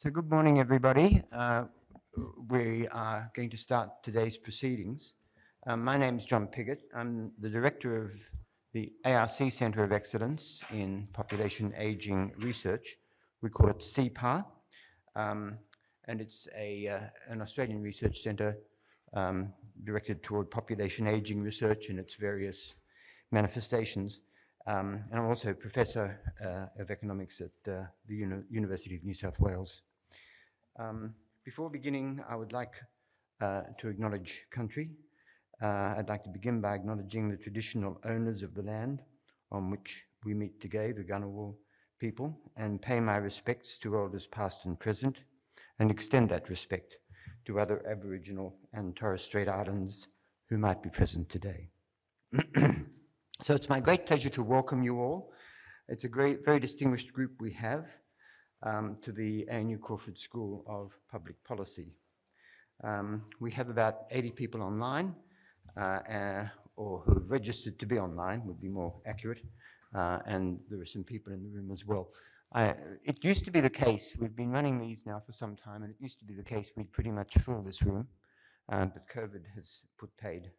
So good morning, everybody. We are going to start today's proceedings. My name is John Piggott. I'm the director of the ARC Centre of Excellence in Population Ageing Research. We call it CEPAR, and it's an Australian research centre directed toward population ageing research and its various manifestations. And I'm also a professor of economics at the University of New South Wales. Before beginning, I would like to acknowledge country. I'd like to begin by acknowledging the traditional owners of the land on which we meet today, the Ngunnawal people, and pay my respects to elders past and present, and extend that respect to other Aboriginal and Torres Strait Islanders who might be present today. So it's my great pleasure to welcome you all. It's a very distinguished group we have to the ANU Crawford School of Public Policy. We have about 80 people online, or who have registered to be online, would be more accurate, and there are some people in the room as well. It used to be the case, we've been running these now for some time, and it used to be the case we'd pretty much fill this room, but COVID has put paid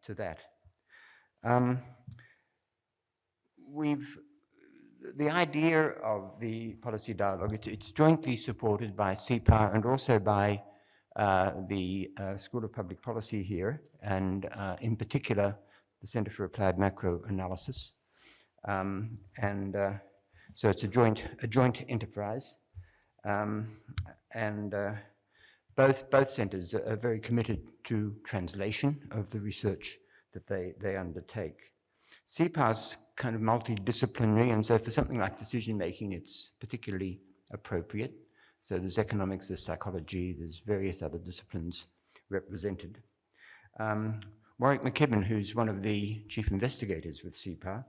to that. The idea of the policy dialogue, it's jointly supported by CEPAR and also by the School of Public Policy here, and in particular, the Centre for Applied Macro Analysis. So it's a joint enterprise. Both centres are very committed to translation of the research that they undertake. CEPAR's kind of multidisciplinary, and so for something like decision making, it's particularly appropriate. So there's economics, there's psychology, there's various other disciplines represented. Fry-McKibbin, who's one of the chief investigators with CEPAR,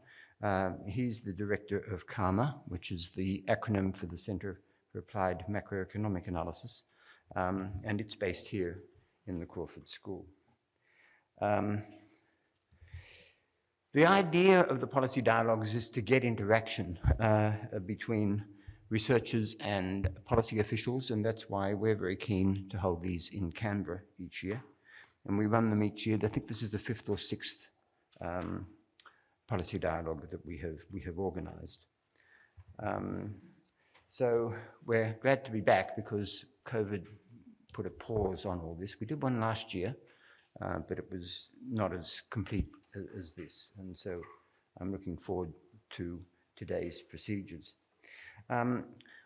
he's the director of CAMA, which is the acronym for the Centre for Applied Macroeconomic Analysis, and it's based here in the Crawford School. The idea of the policy dialogues is to get interaction between researchers and policy officials, and that's why we're very keen to hold these in Canberra each year. And we run them each year. I think this is the 5th or 6th policy dialogue that we have organised. So we're glad to be back because COVID put a pause on all this. We did one last year, but it was not as complete as this, and so I'm looking forward to today's procedures.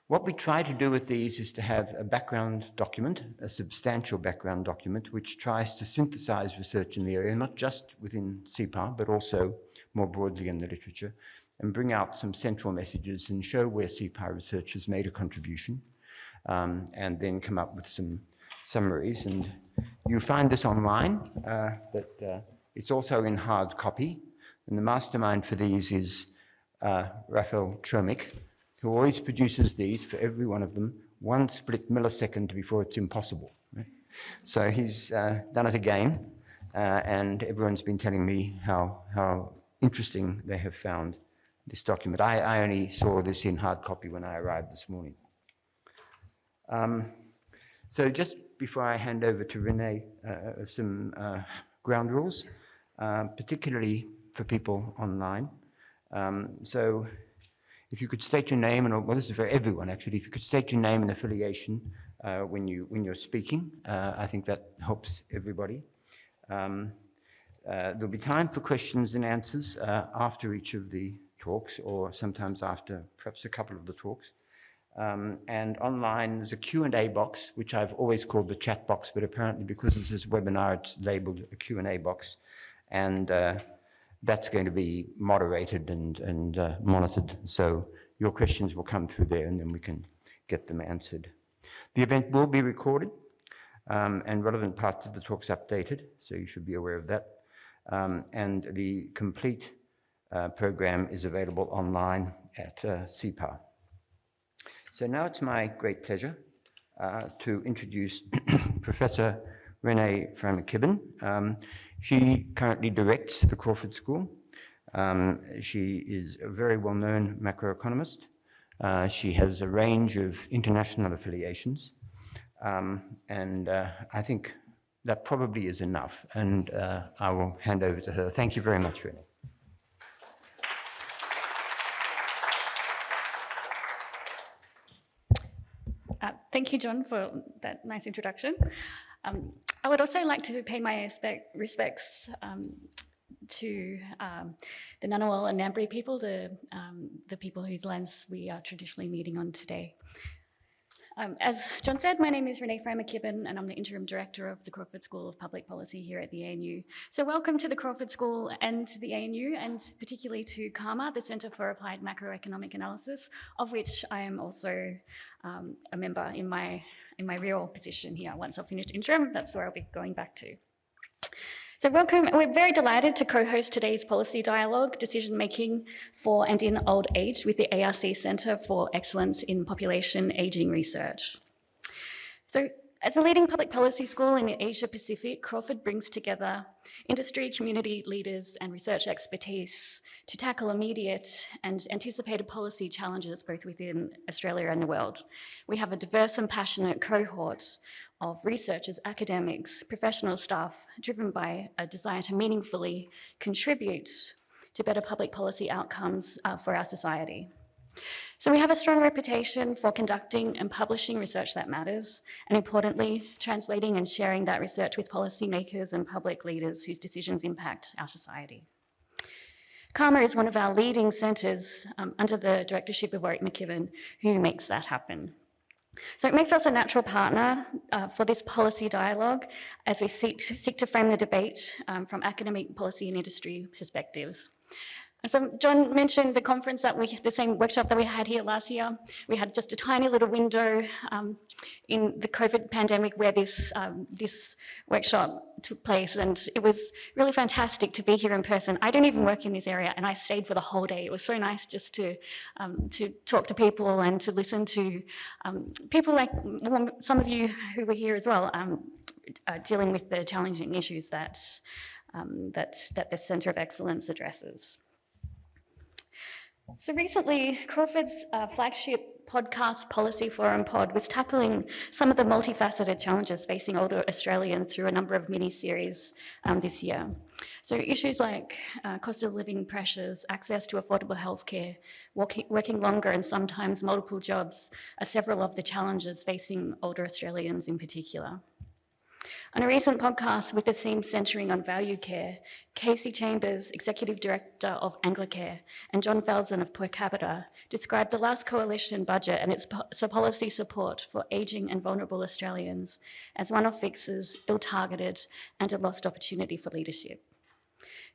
What we try to do with these is to have a background document, a substantial background document, which tries to synthesize research in the area, not just within CEPAR, but also more broadly in the literature, and bring out some central messages and show where CEPAR research has made a contribution, and then come up with some summaries. And you find this online, but it's also in hard copy, and the mastermind for these is Rafal Chomik, who always produces these for every one of them, 1 split millisecond before it's impossible. Right? So he's done it again, and everyone's been telling me how interesting they have found this document. I only saw this in hard copy when I arrived this morning. So just before I hand over to Renée, some ground rules, particularly for people online. So if you could state your name, and well, this is for everyone actually, if you could state your name and affiliation when you're speaking, I think that helps everybody. There'll be time for questions and answers after each of the talks, or sometimes after perhaps a couple of the talks. And online, there's a Q&A box, which I've always called the chat box, but apparently because this is a webinar, it's labeled a Q&A box. And that's going to be moderated and monitored. So your questions will come through there, and then we can get them answered. The event will be recorded, and relevant parts of the talks updated, so you should be aware of that. And the complete program is available online at CEPAR. So now it's my great pleasure to introduce Professor Renée Fry-McKibbin. She currently directs the Crawford School. She is a very well-known macroeconomist, She has a range of international affiliations, and I think that probably is enough, and I will hand over to her. Thank you very much, Renée. Thank you, John, for that nice introduction. I would also like to pay my respects to the Ngunnawal and Ngambri people, the people whose lands we are traditionally meeting on today. As John said, my name is Renée Fry-McKibbin, and I'm the Interim Director of the Crawford School of Public Policy here at the ANU. So welcome to the Crawford School and to the ANU, and particularly to CAMA, the Centre for Applied Macroeconomic Analysis, of which I am also a member in my real position here. Once I've finished interim, that's where I'll be going back to. So welcome, we're very delighted to co-host today's policy dialogue, decision making for and in old age with the ARC Centre for Excellence in Population Ageing Research. So as a leading public policy school in the Asia Pacific, Crawford brings together industry, community leaders and research expertise to tackle immediate and anticipated policy challenges both within Australia and the world. We have a diverse and passionate cohort of researchers, academics, professional staff, driven by a desire to meaningfully contribute to better public policy outcomes for our society. So we have a strong reputation for conducting and publishing research that matters, and importantly, translating and sharing that research with policymakers and public leaders whose decisions impact our society. CAMA is one of our leading centres under the directorship of Fry-McKibbin, who makes that happen. So it makes us a natural partner for this policy dialogue as we seek to frame the debate from academic, policy and industry perspectives. So John mentioned the conference the same workshop that we had here last year. We had just a tiny little window in the COVID pandemic where this workshop took place, and it was really fantastic to be here in person. I don't even work in this area, and I stayed for the whole day. It was so nice just to talk to people and to listen to people like some of you who were here as well, dealing with the challenging issues that the Centre of Excellence addresses. So recently, Crawford's flagship podcast, Policy Forum Pod, was tackling some of the multifaceted challenges facing older Australians through a number of mini-series this year. So issues like cost of living pressures, access to affordable healthcare, working longer and sometimes multiple jobs are several of the challenges facing older Australians in particular. On a recent podcast with the theme centering on value care, Casey Chambers, Executive Director of Anglicare, and John Falzon of Per Capita described the last coalition budget and its policy support for ageing and vulnerable Australians as one-off fixes, ill-targeted, and a lost opportunity for leadership.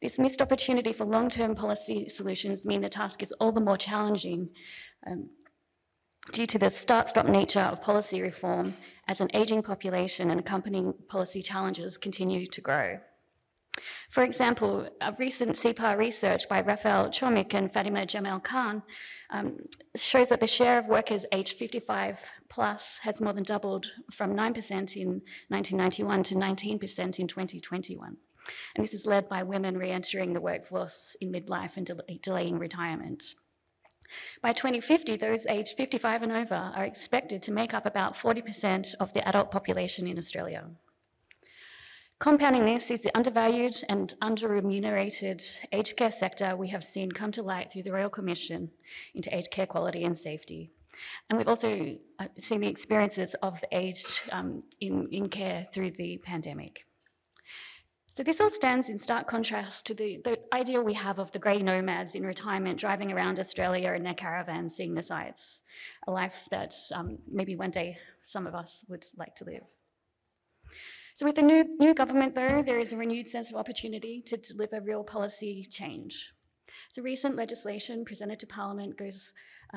This missed opportunity for long-term policy solutions mean the task is all the more challenging due to the start-stop nature of policy reform as an ageing population and accompanying policy challenges continue to grow. For example, a recent CEPAR research by Rafal, Chomik and Fatima Jamal Khan shows that the share of workers aged 55 plus has more than doubled from 9% in 1991 to 19% in 2021. And this is led by women re-entering the workforce in midlife and delaying retirement. By 2050, those aged 55 and over are expected to make up about 40% of the adult population in Australia. Compounding this is the undervalued and under-remunerated aged care sector we have seen come to light through the Royal Commission into aged care quality and safety. And we've also seen the experiences of the aged in care through the pandemic. So this all stands in stark contrast to the ideal we have of the grey nomads in retirement driving around Australia in their caravans, seeing the sights, a life that maybe one day some of us would like to live. So with the new government, though, there is a renewed sense of opportunity to deliver real policy change. So recent legislation presented to Parliament goes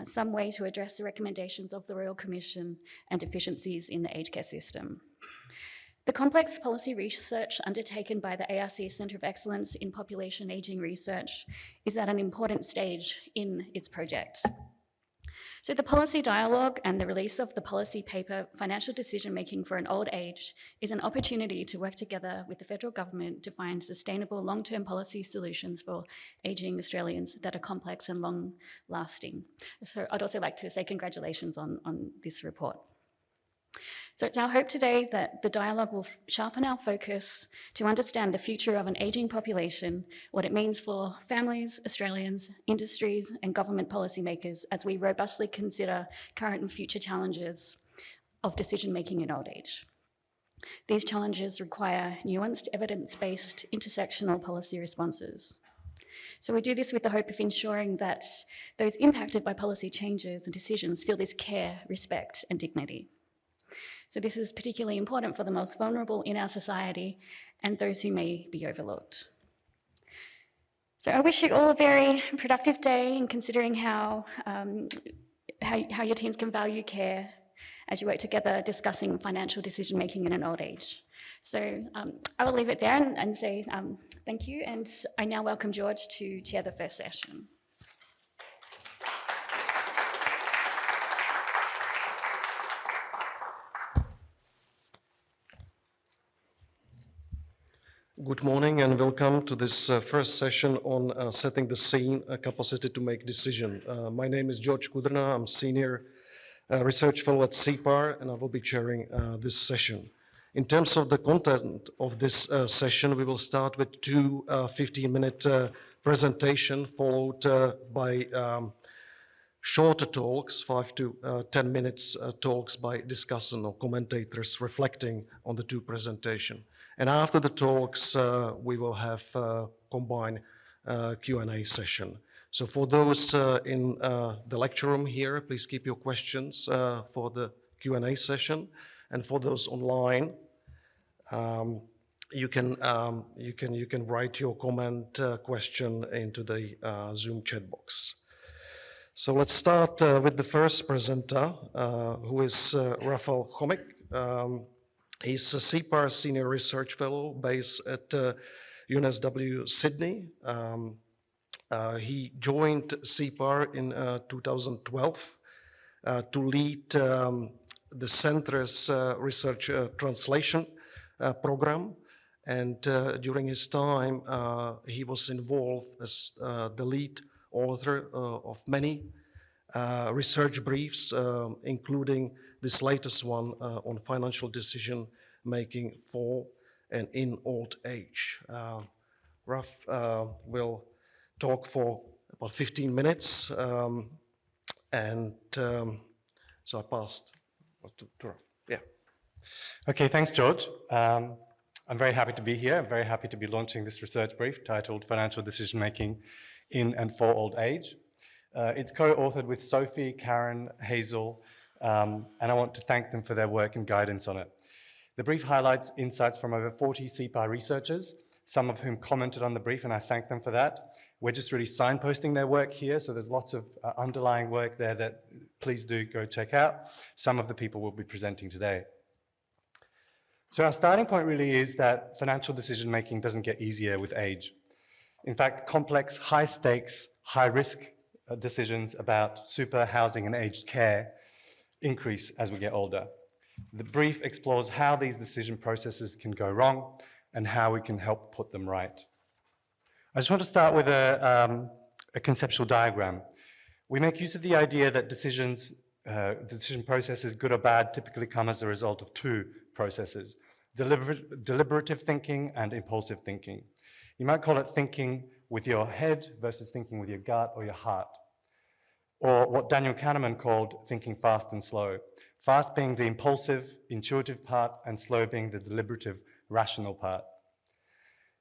some way to address the recommendations of the Royal Commission and deficiencies in the aged care system. The complex policy research undertaken by the ARC Centre of Excellence in Population Ageing Research is at an important stage in its project. So the policy dialogue and the release of the policy paper, Financial Decision Making for an Old Age, is an opportunity to work together with the federal government to find sustainable long-term policy solutions for ageing Australians that are complex and long-lasting. So I'd also like to say congratulations on this report. So it's our hope today that the dialogue will sharpen our focus to understand the future of an ageing population, what it means for families, Australians, industries, and government policymakers as we robustly consider current and future challenges of decision-making in old age. These challenges require nuanced, evidence-based, intersectional policy responses. So we do this with the hope of ensuring that those impacted by policy changes and decisions feel this care, respect, and dignity. So this is particularly important for the most vulnerable in our society and those who may be overlooked. So I wish you all a very productive day in considering how your teams can value care as you work together discussing financial decision making in an old age. So I will leave it there and say thank you, and I now welcome George to chair the first session. Good morning and welcome to this first session on setting the scene, capacity to make decision. My name is George Kudrna. I'm Senior Research Fellow at CEPAR, and I will be chairing this session. In terms of the content of this session, we will start with two 15-minute presentation followed by shorter talks, 5 to 10 minutes talks by discussants or commentators reflecting on the two presentations. And after the talks, we will have combined Q&A session. So for those in the lecture room here, please keep your questions for the Q&A session. And for those online, you can write your comment question into the Zoom chat box. So let's start with the first presenter, who is Rafal Chomik. He's a CEPAR Senior Research Fellow based at UNSW Sydney. He joined CEPAR in 2012 to lead the Centre's research translation program. And during his time, he was involved as the lead author of many research briefs, including this latest one on financial decision making for and in old age. Raf will talk for about 15 minutes, and so I passed to Raf. Yeah. Okay, thanks, George. I'm very happy to be here. I'm very happy to be launching this research brief titled Financial Decision Making in and for Old Age. It's co-authored with Sophie, Kaarin, Hazel, and I want to thank them for their work and guidance on it. The brief highlights insights from over 40 CEPAR researchers, some of whom commented on the brief, and I thank them for that. We're just really signposting their work here, so there's lots of underlying work there that please do go check out. Some of the people will be presenting today. So our starting point really is that financial decision making doesn't get easier with age. In fact, complex, high stakes, high risk decisions about super, housing and aged care increase as we get older. The brief explores how these decision processes can go wrong and how we can help put them right. I just want to start with a conceptual diagram. We make use of the idea that decision processes, good or bad, typically come as a result of two processes: deliberative thinking and impulsive thinking. You might call it thinking with your head versus thinking with your gut or your heart. Or what Daniel Kahneman called thinking fast and slow. Fast being the impulsive, intuitive part, and slow being the deliberative, rational part.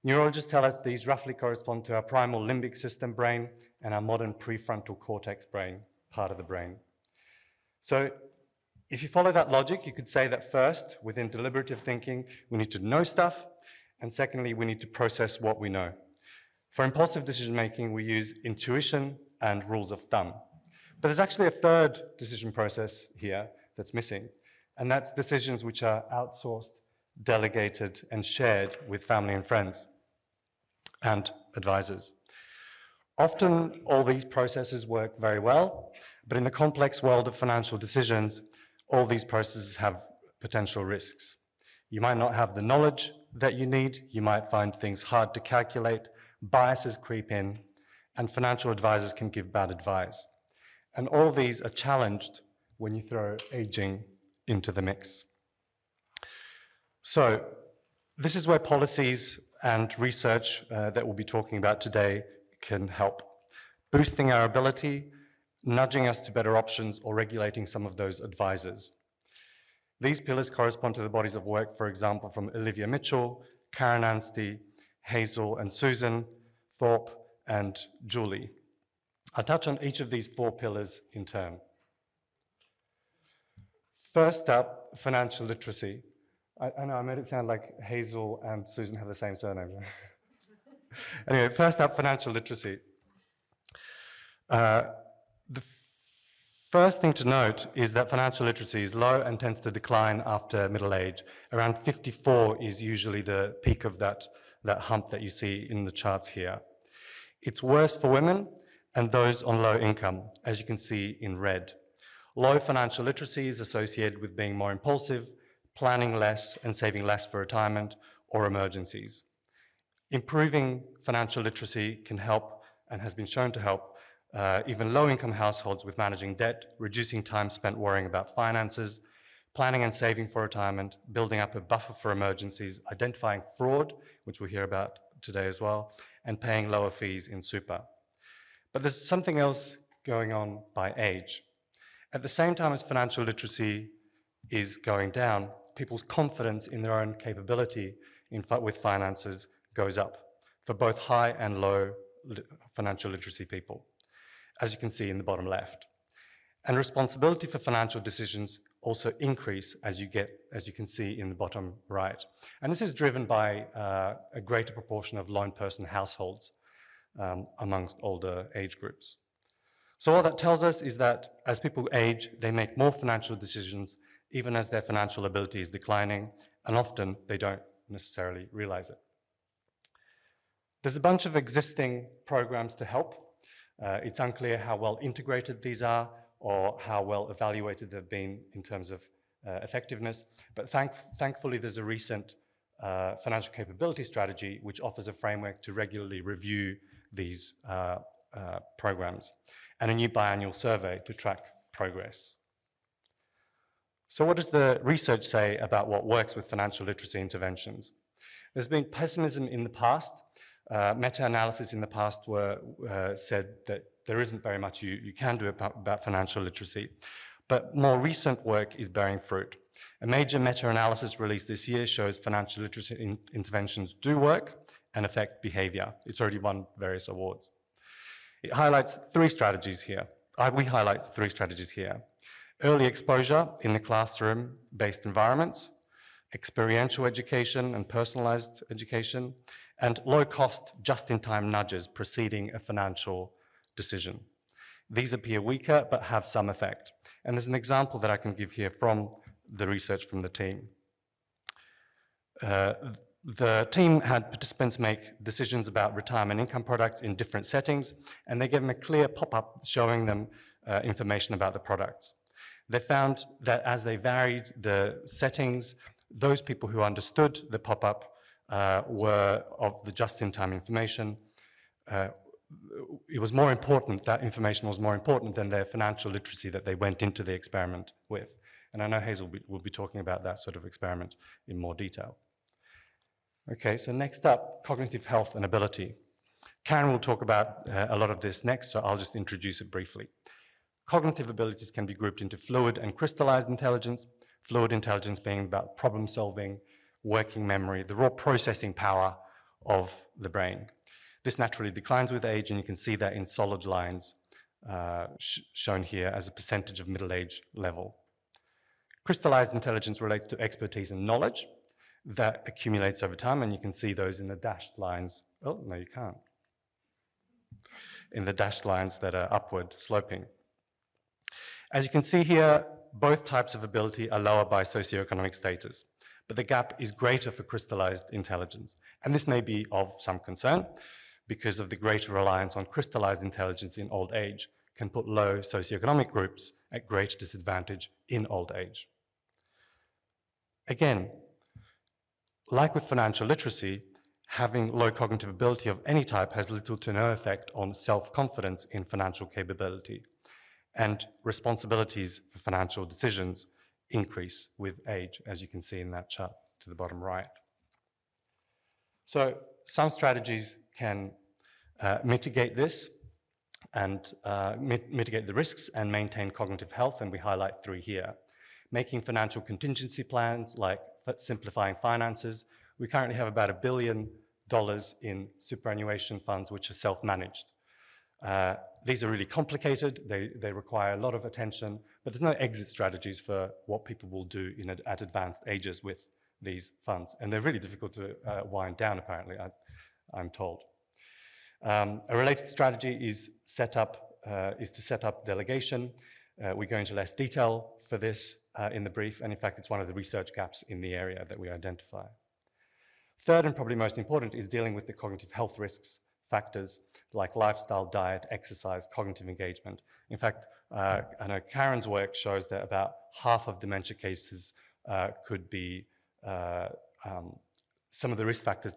Neurologists tell us these roughly correspond to our primal limbic system brain and our modern prefrontal cortex brain, part of the brain. So if you follow that logic, you could say that first, within deliberative thinking, we need to know stuff, and secondly, we need to process what we know. For impulsive decision-making, we use intuition and rules of thumb. But there's actually a third decision process here that's missing, and that's decisions which are outsourced, delegated, and shared with family and friends and advisors. Often, all these processes work very well, but in the complex world of financial decisions, all these processes have potential risks. You might not have the knowledge that you need, you might find things hard to calculate, biases creep in, and financial advisors can give bad advice. And all these are challenged when you throw aging into the mix. So, this is where policies and research that we'll be talking about today can help, boosting our ability, nudging us to better options, or regulating some of those advisors. These pillars correspond to the bodies of work, for example, from Olivia Mitchell, Kaarin Anstey, Hazel and Susan, Thorpe and Julie. I'll touch on each of these 4 pillars in turn. First up, financial literacy. I know I made it sound like Hazel and Susan have the same surname. Anyway, first up, financial literacy. The first thing to note is that financial literacy is low and tends to decline after middle age. Around 54 is usually the peak of that hump that you see in the charts here. It's worse for women and those on low income, as you can see in red. Low financial literacy is associated with being more impulsive, planning less and saving less for retirement or emergencies. Improving financial literacy can help and has been shown to help even low-income households with managing debt, reducing time spent worrying about finances, planning and saving for retirement, building up a buffer for emergencies, identifying fraud, which we'll hear about today as well, and paying lower fees in super. But there's something else going on by age. At the same time as financial literacy is going down, people's confidence in their own capability with finances goes up for both high and low financial literacy people, as you can see in the bottom left. And responsibility for financial decisions also increase as you can see in the bottom right. And this is driven by a greater proportion of lone person households amongst older age groups. So what that tells us is that as people age, they make more financial decisions even as their financial ability is declining, and often they don't necessarily realize it. There's a bunch of existing programs to help. It's unclear how well integrated these are or how well evaluated they've been in terms of effectiveness, but thankfully there's a recent financial capability strategy which offers a framework to regularly review these programs and a new biannual survey to track progress. So what does the research say about what works with financial literacy interventions? There's been pessimism in the past. Meta-analysis in the past said that there isn't very much you can do about financial literacy, but more recent work is bearing fruit. A major meta-analysis released this year shows financial literacy interventions do work and affect behavior. It's already won various awards. It highlights 3 strategies here. We highlight 3 strategies here. Early exposure in the classroom-based environments, experiential education and personalized education, and low-cost, just-in-time nudges preceding a financial decision. These appear weaker, but have some effect. And there's an example that I can give here from the research from the team. The team had participants make decisions about retirement income products in different settings, and they gave them a clear pop-up showing them information about the products. They found that as they varied the settings, those people who understood the pop-up were of the just-in-time information. It was more important, that information was more important than their financial literacy that they went into the experiment with. And I know Hazel will be talking about that sort of experiment in more detail. Okay, so next up, cognitive health and ability. Kaarin will talk about a lot of this next, so I'll just introduce it briefly. Cognitive abilities can be grouped into fluid and crystallized intelligence. Fluid intelligence being about problem solving, working memory, the raw processing power of the brain. This naturally declines with age, and you can see that in solid lines shown here as a percentage of middle age level. Crystallized intelligence relates to expertise and knowledge that accumulates over time, and you can see those in the dashed lines. Oh, no, you can't. In the dashed lines that are upward sloping. As you can see here, both types of ability are lower by socioeconomic status, but the gap is greater for crystallized intelligence. And this may be of some concern, because of the greater reliance on crystallized intelligence in old age, can put low socioeconomic groups at greater disadvantage in old age. Again, like with financial literacy, having low cognitive ability of any type has little to no effect on self-confidence in financial capability, and responsibilities for financial decisions increase with age, as you can see in that chart to the bottom right. So some strategies can mitigate this and mitigate the risks and maintain cognitive health, and we highlight 3 here. Making financial contingency plans, like simplifying finances. We currently have about $1 billion in superannuation funds which are self-managed. These are really complicated, they require a lot of attention, but there's no exit strategies for what people will do at advanced ages with these funds. And they're really difficult to wind down, apparently, I'm told. A related strategy is to set up delegation. We go into less detail for this in the brief, and in fact, it's one of the research gaps in the area that we identify. Third, and probably most important, is dealing with the cognitive health risks factors like lifestyle, diet, exercise, cognitive engagement. In fact, I know Kaarin's work shows that about half of dementia cases could be, some of the risk factors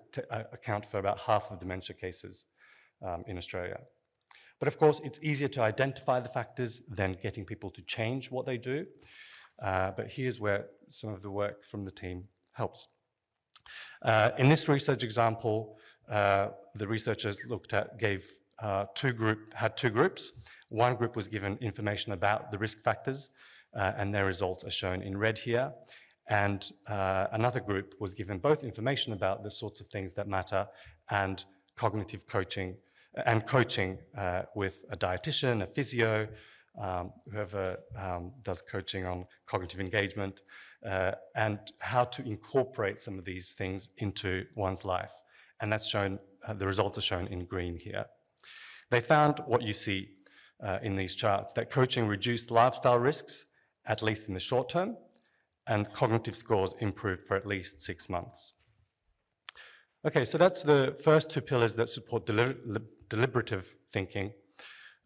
account for about half of dementia cases in Australia. But of course, it's easier to identify the factors than getting people to change what they do. But here's where some of the work from the team helps. In this research example, the researchers had two groups. One group was given information about the risk factors, and their results are shown in red here. And another group was given both information about the sorts of things that matter and cognitive coaching, with a dietitian, a physio, whoever does coaching on cognitive engagement, and how to incorporate some of these things into one's life. And that's shown, the results are shown in green here. They found what you see in these charts, that coaching reduced lifestyle risks, at least in the short term, and cognitive scores improved for at least 6 months. Okay, so that's the first 2 pillars that support deliberative thinking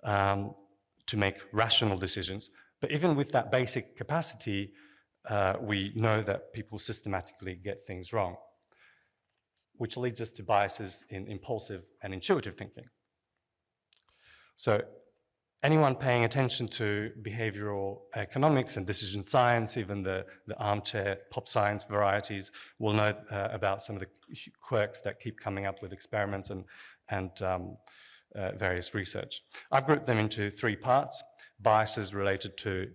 to make rational decisions. But even with that basic capacity, we know that people systematically get things wrong, which leads us to biases in impulsive and intuitive thinking. So anyone paying attention to behavioral economics and decision science, even the armchair pop science varieties, will know about some of the quirks that keep coming up with experiments and various research. I've grouped them into 3 parts: biases related to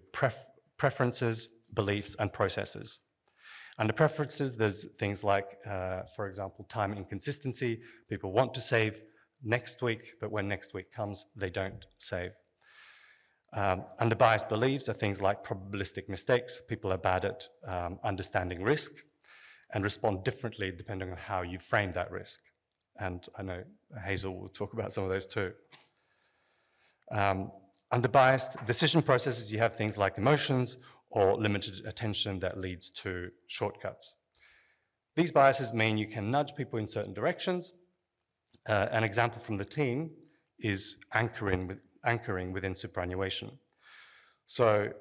preferences, beliefs, and processes. Under preferences, there's things like, for example, time inconsistency. People want to save next week, but when next week comes, they don't save. Under biased beliefs are things like probabilistic mistakes. People are bad at understanding risk and respond differently depending on how you frame that risk. And I know Hazel will talk about some of those too. Under biased decision processes, you have things like emotions or limited attention that leads to shortcuts. These biases mean you can nudge people in certain directions. An example from the team is anchoring within superannuation. So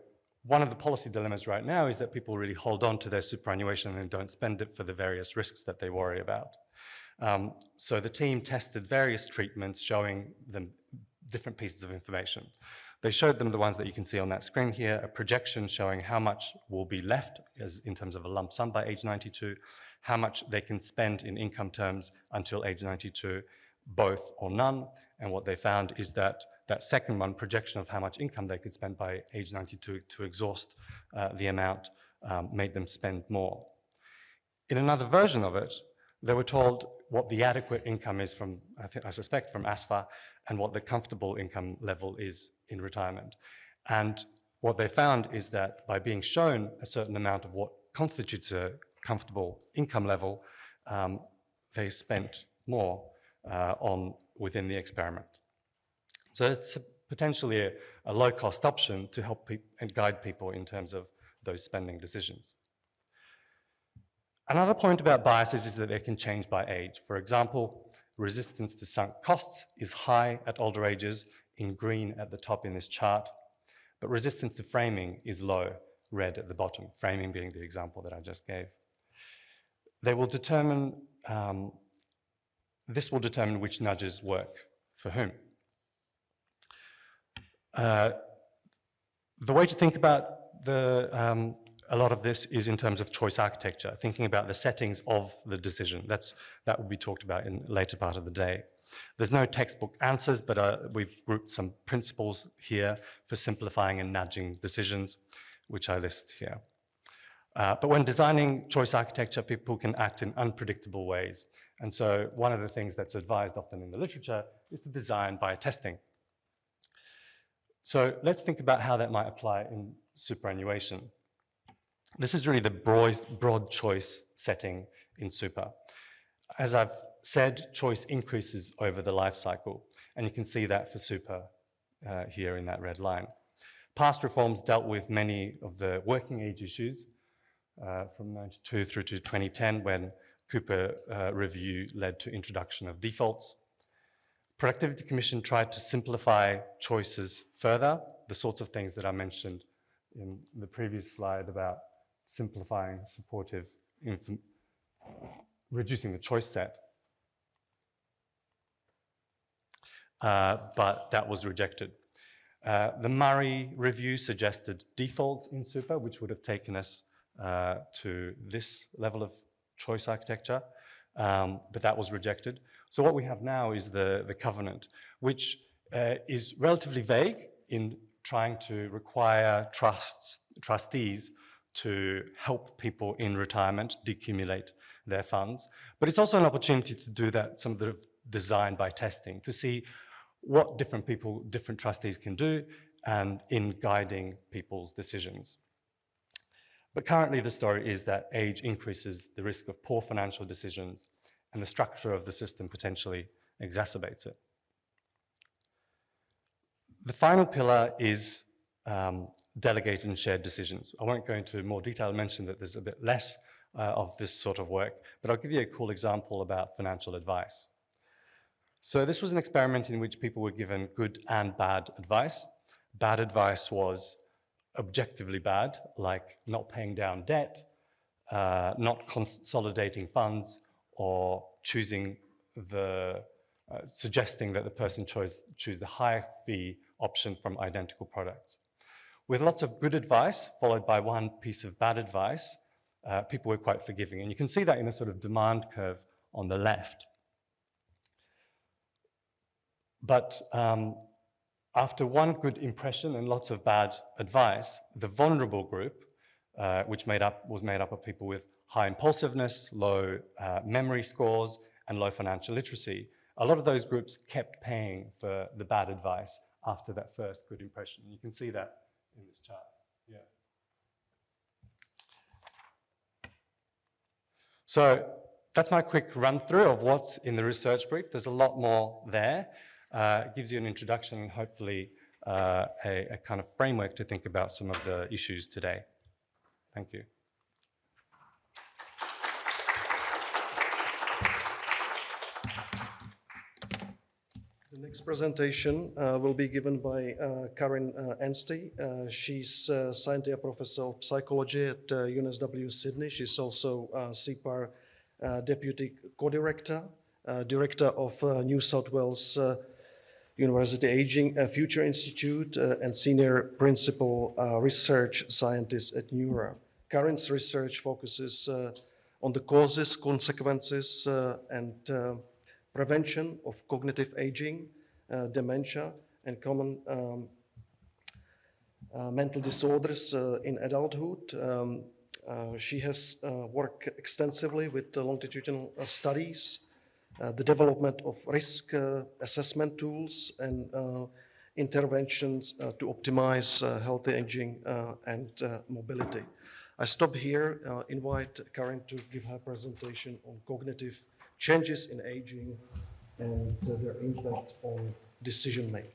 one of the policy dilemmas right now is that people really hold on to their superannuation and don't spend it for the various risks that they worry about. So the team tested various treatments showing them different pieces of information. They showed them the ones that you can see on that screen here, a projection showing how much will be left in terms of a lump sum by age 92, how much they can spend in income terms until age 92, both or none. And what they found is that that second one, projection of how much income they could spend by age 92 to exhaust the amount, made them spend more. In another version of it, they were told what the adequate income is from, I suspect, from ASFA, and what the comfortable income level is in retirement. And what they found is that by being shown a certain amount of what constitutes a comfortable income level, they spent more within the experiment. So it's potentially a low-cost option to help and guide people in terms of those spending decisions. Another point about biases is that they can change by age. For example, Resistance to sunk costs is high at older ages, in green at the top in this chart, but resistance to framing is low, red at the bottom, framing being the example that I just gave. They will determine, this will determine which nudges work for whom. The way to think about a lot of this is in terms of choice architecture, thinking about the settings of the decision. That will be talked about in the later part of the day. There's no textbook answers, but we've grouped some principles here for simplifying and nudging decisions, which I list here. But when designing choice architecture, people can act in unpredictable ways. And so one of the things that's advised often in the literature is to design by testing. So let's think about how that might apply in superannuation. This is really the broad choice setting in super. As I've said, choice increases over the life cycle, and you can see that for super here in that red line. Past reforms dealt with many of the working age issues from 92 through to 2010, when Cooper review led to introduction of defaults. Productivity Commission tried to simplify choices further, the sorts of things that I mentioned in the previous slide about simplifying supportive, reducing the choice set. But that was rejected. The Murray review suggested defaults in super, which would have taken us to this level of choice architecture, but that was rejected. So what we have now is the covenant, which is relatively vague in trying to require trustees to help people in retirement decumulate their funds. But it's also an opportunity to do that, some of the design by testing, to see what different trustees can do, and in guiding people's decisions. But currently the story is that age increases the risk of poor financial decisions, and the structure of the system potentially exacerbates it. The final pillar is delegated and shared decisions. I won't go into more detail. I mentioned that there's a bit less of this sort of work, but I'll give you a cool example about financial advice. So this was an experiment in which people were given good and bad advice. Bad advice was objectively bad, like not paying down debt, not consolidating funds, or choosing suggesting that the person choose the high fee option from identical products. With lots of good advice, followed by one piece of bad advice, people were quite forgiving. And you can see that in a sort of demand curve on the left. But after one good impression and lots of bad advice, the vulnerable group, which was made up of people with high impulsiveness, low memory scores, and low financial literacy, a lot of those groups kept paying for the bad advice after that first good impression. You can see that in this chart. Yeah. So that's my quick run through of what's in the research brief. There's a lot more there. It gives you an introduction and hopefully a kind of framework to think about some of the issues today. Thank you. The next presentation will be given by Kaarin Anstey. She's Scientia Professor of Psychology at UNSW Sydney. She's also CEPAR Deputy Co-Director, Director of New South Wales University Aging Future Institute, and Senior Principal Research Scientist at Neura. Kaarin's research focuses on the causes, consequences, and prevention of cognitive aging, dementia, and common mental disorders in adulthood. She has worked extensively with longitudinal studies, the development of risk assessment tools, and interventions to optimize healthy aging and mobility. I stop here, invite Kaarin to give her presentation on cognitive changes in aging and their impact on decision making.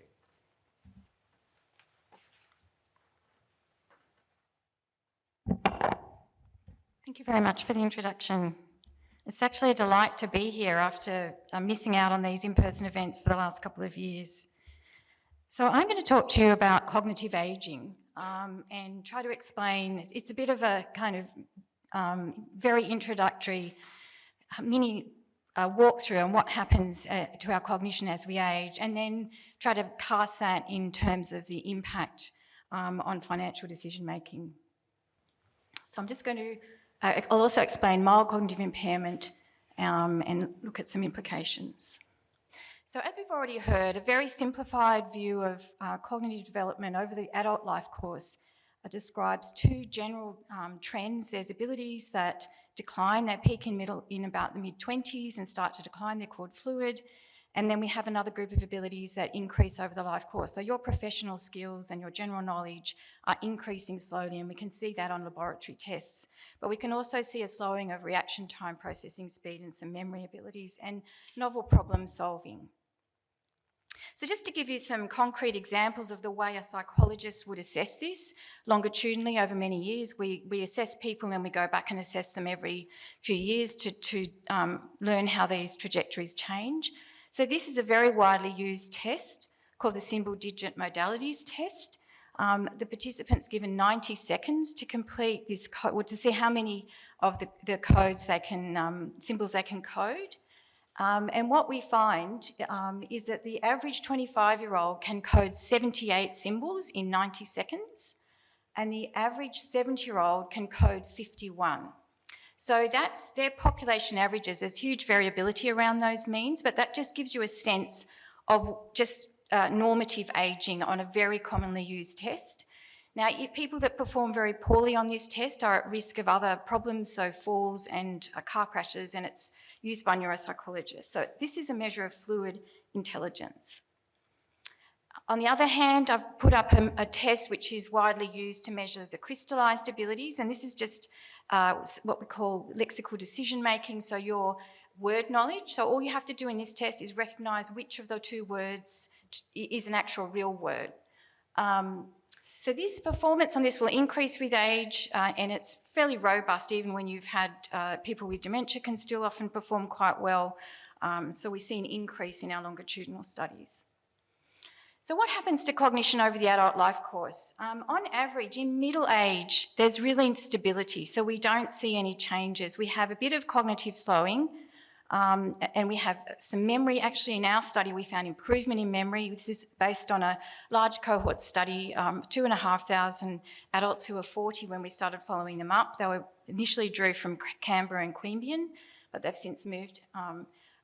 Thank you very much for the introduction. It's actually a delight to be here after missing out on these in-person events for the last couple of years. So I'm going to talk to you about cognitive ageing and try to explain, it's a bit of a kind of very introductory mini walkthrough on what happens to our cognition as we age, and then try to cast that in terms of the impact on financial decision making. So I'm just going to, I'll also explain mild cognitive impairment and look at some implications. So as we've already heard, a very simplified view of cognitive development over the adult life course describes two general trends. There's abilities that decline, they peak in about the mid-20s and start to decline, they're called fluid. And then we have another group of abilities that increase over the life course. So your professional skills and your general knowledge are increasing slowly, and we can see that on laboratory tests. But we can also see a slowing of reaction time, processing speed, and some memory abilities, and novel problem solving. So just to give you some concrete examples of the way a psychologist would assess this longitudinally over many years, we assess people and we go back and assess them every few years to learn how these trajectories change. So this is a very widely used test called the symbol digit modalities test. The participants given 90 seconds to complete this code, or to see how many of the codes they can, symbols they can code. And what we find is that the average 25-year-old can code 78 symbols in 90 seconds, and the average 70-year-old can code 51. So that's their population averages. There's huge variability around those means, but that just gives you a sense of just normative ageing on a very commonly used test. Now, people that perform very poorly on this test are at risk of other problems, so falls and car crashes, and it's used by neuropsychologists. So this is a measure of fluid intelligence. On the other hand, I've put up a test which is widely used to measure the crystallised abilities, and this is just what we call lexical decision making, so your word knowledge. So all you have to do in this test is recognise which of the two words is an actual real word. So this performance on this will increase with age, and it's fairly robust. Even when you've had people with dementia can still often perform quite well. So we see an increase in our longitudinal studies. So what happens to cognition over the adult life course? On average, in middle age, there's really stability, so we don't see any changes. We have a bit of cognitive slowing, and we have some memory. Actually, in our study, we found improvement in memory. This is based on a large cohort study, 2,500 adults who were 40 when we started following them up. They were initially drew from Canberra and Queanbeyan, but they've since moved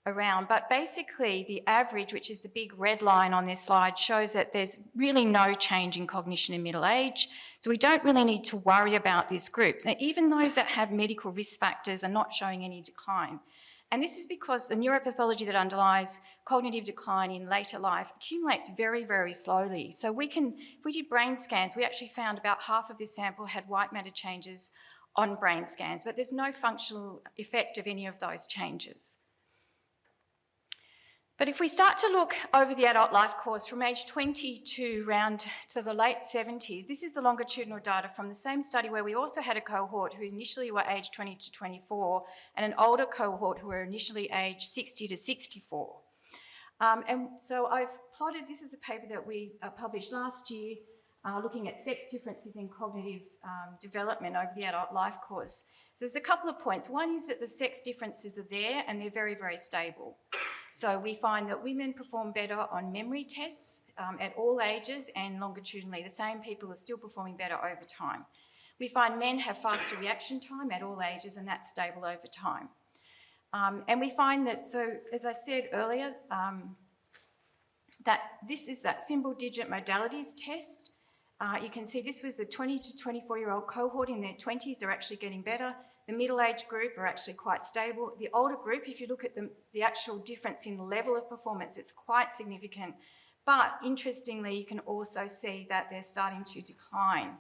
around. But basically, the average, which is the big red line on this slide, shows that there's really no change in cognition in middle age. So we don't really need to worry about this group. So even those that have medical risk factors are not showing any decline. And this is because the neuropathology that underlies cognitive decline in later life accumulates very, very slowly. So we can, if we did brain scans, we actually found about half of this sample had white matter changes on brain scans, but there's no functional effect of any of those changes. But if we start to look over the adult life course from age 20 to around to the late 70s, this is the longitudinal data from the same study where we also had a cohort who initially were aged 20 to 24 and an older cohort who were initially aged 60 to 64. And so I've plotted, this is a paper that we published last year looking at sex differences in cognitive development over the adult life course. So there's a couple of points. One is that the sex differences are there and they're very, very stable. So we find that women perform better on memory tests at all ages and longitudinally. The same people are still performing better over time. We find men have faster reaction time at all ages, and that's stable over time. And we find that, so as I said earlier, that this is that symbol digit modalities test. You can see this was the 20 to 24-year-old cohort in their 20s. They're actually getting better. The middle-age group are actually quite stable. The older group, if you look at the actual difference in level of performance, it's quite significant. But interestingly, you can also see that they're starting to decline.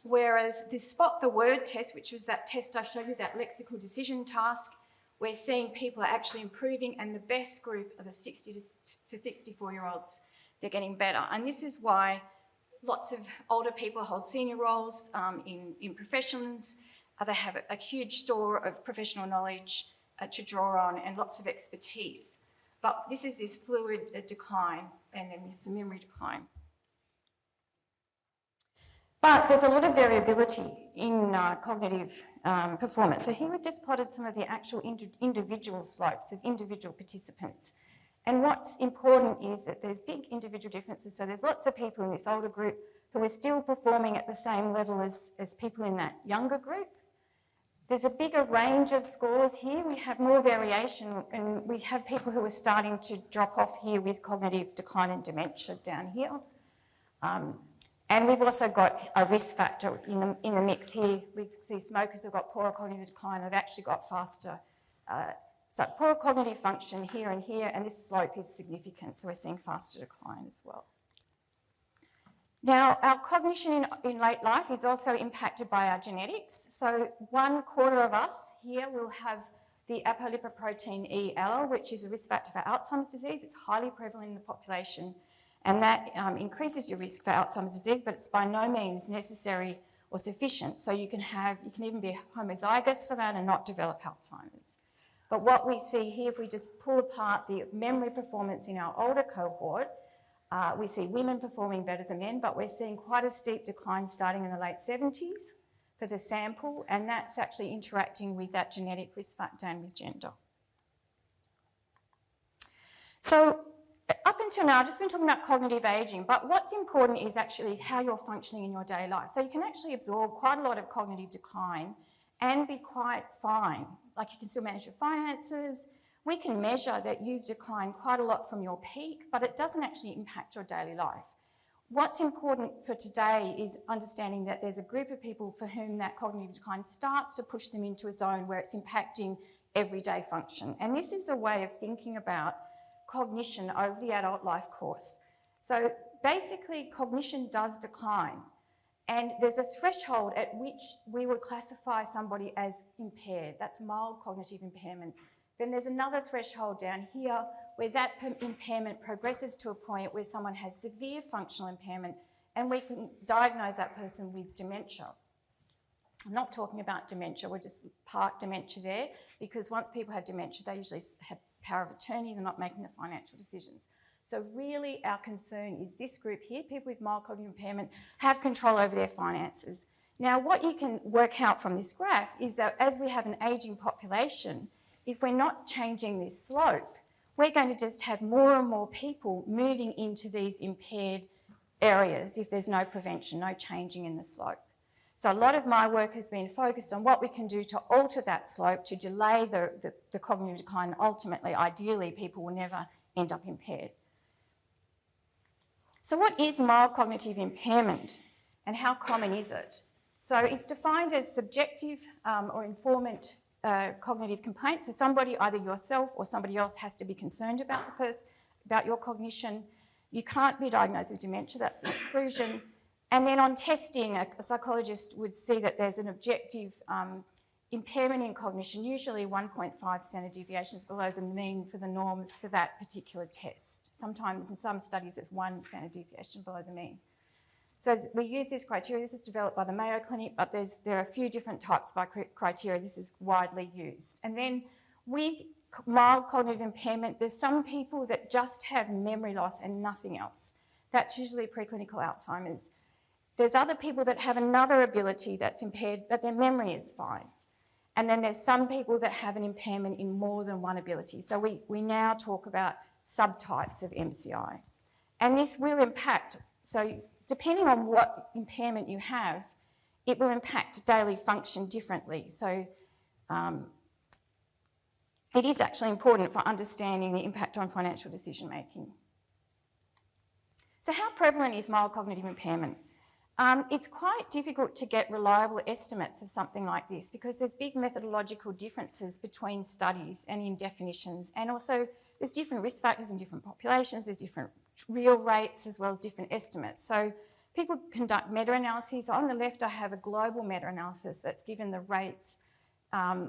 Whereas the spot the word test, which was that test I showed you, that lexical decision task, we're seeing people are actually improving, and the best group are the 60 to 64-year-olds. They're getting better. And this is why lots of older people hold senior roles in professions. They have a huge store of professional knowledge to draw on and lots of expertise. But this is this fluid decline, and then there's a memory decline. But there's a lot of variability in cognitive performance. So here we've just plotted some of the actual individual slopes of individual participants. And what's important is that there's big individual differences. So there's lots of people in this older group who are still performing at the same level as people in that younger group. There's a bigger range of scores here. We have more variation, and we have people who are starting to drop off here with cognitive decline and dementia down here. And we've also got a risk factor in the mix here. We see smokers who've got poorer cognitive decline, they've actually got faster. So poorer cognitive function here and here, and this slope is significant, so we're seeing faster decline as well. Now, our cognition in late life is also impacted by our genetics. So 1/4 of us here will have the apolipoprotein E allele, which is a risk factor for Alzheimer's disease. It's highly prevalent in the population, and that increases your risk for Alzheimer's disease, but it's by no means necessary or sufficient. So you can even be homozygous for that and not develop Alzheimer's. But what we see here, if we just pull apart the memory performance in our older cohort, we see women performing better than men, but we're seeing quite a steep decline starting in the late 70s for the sample, and that's actually interacting with that genetic risk factor and with gender. So up until now, I've just been talking about cognitive aging, but what's important is actually how you're functioning in your daily life. So you can actually absorb quite a lot of cognitive decline and be quite fine. Like you can still manage your finances. We can measure that you've declined quite a lot from your peak, but it doesn't actually impact your daily life. What's important for today is understanding that there's a group of people for whom that cognitive decline starts to push them into a zone where it's impacting everyday function. And this is a way of thinking about cognition over the adult life course. So basically, cognition does decline. And there's a threshold at which we would classify somebody as impaired. That's mild cognitive impairment. Then there's another threshold down here where that impairment progresses to a point where someone has severe functional impairment, and we can diagnose that person with dementia. I'm not talking about dementia, we'll just park dementia there, because once people have dementia, they usually have power of attorney, they're not making the financial decisions. So really our concern is this group here, people with mild cognitive impairment, have control over their finances. Now what you can work out from this graph is that as we have an ageing population, if we're not changing this slope, we're going to just have more and more people moving into these impaired areas if there's no prevention, no changing in the slope. So a lot of my work has been focused on what we can do to alter that slope to delay the cognitive decline. Ultimately, ideally, people will never end up impaired. So what is mild cognitive impairment and how common is it? So it's defined as subjective or informant cognitive complaints. So somebody, either yourself or somebody else, has to be concerned about your cognition. You can't be diagnosed with dementia, that's an exclusion. And then on testing, a psychologist would see that there's an objective impairment in cognition, usually 1.5 standard deviations below the mean for the norms for that particular test. Sometimes in some studies it's 1 standard deviation below the mean. So we use this criteria. This is developed by the Mayo Clinic, but there are a few different types of criteria. This is widely used. And then with mild cognitive impairment, there's some people that just have memory loss and nothing else. That's usually preclinical Alzheimer's. There's other people that have another ability that's impaired, but their memory is fine. And then there's some people that have an impairment in more than one ability. So we now talk about subtypes of MCI. And this will impact, so depending on what impairment you have, it will impact daily function differently. So it is actually important for understanding the impact on financial decision making. So how prevalent is mild cognitive impairment? It's quite difficult to get reliable estimates of something like this because there's big methodological differences between studies and in definitions, and also there's different risk factors in different populations, there's different real rates as well as different estimates. So people conduct meta-analyses. So on the left I have a global meta-analysis that's given the rates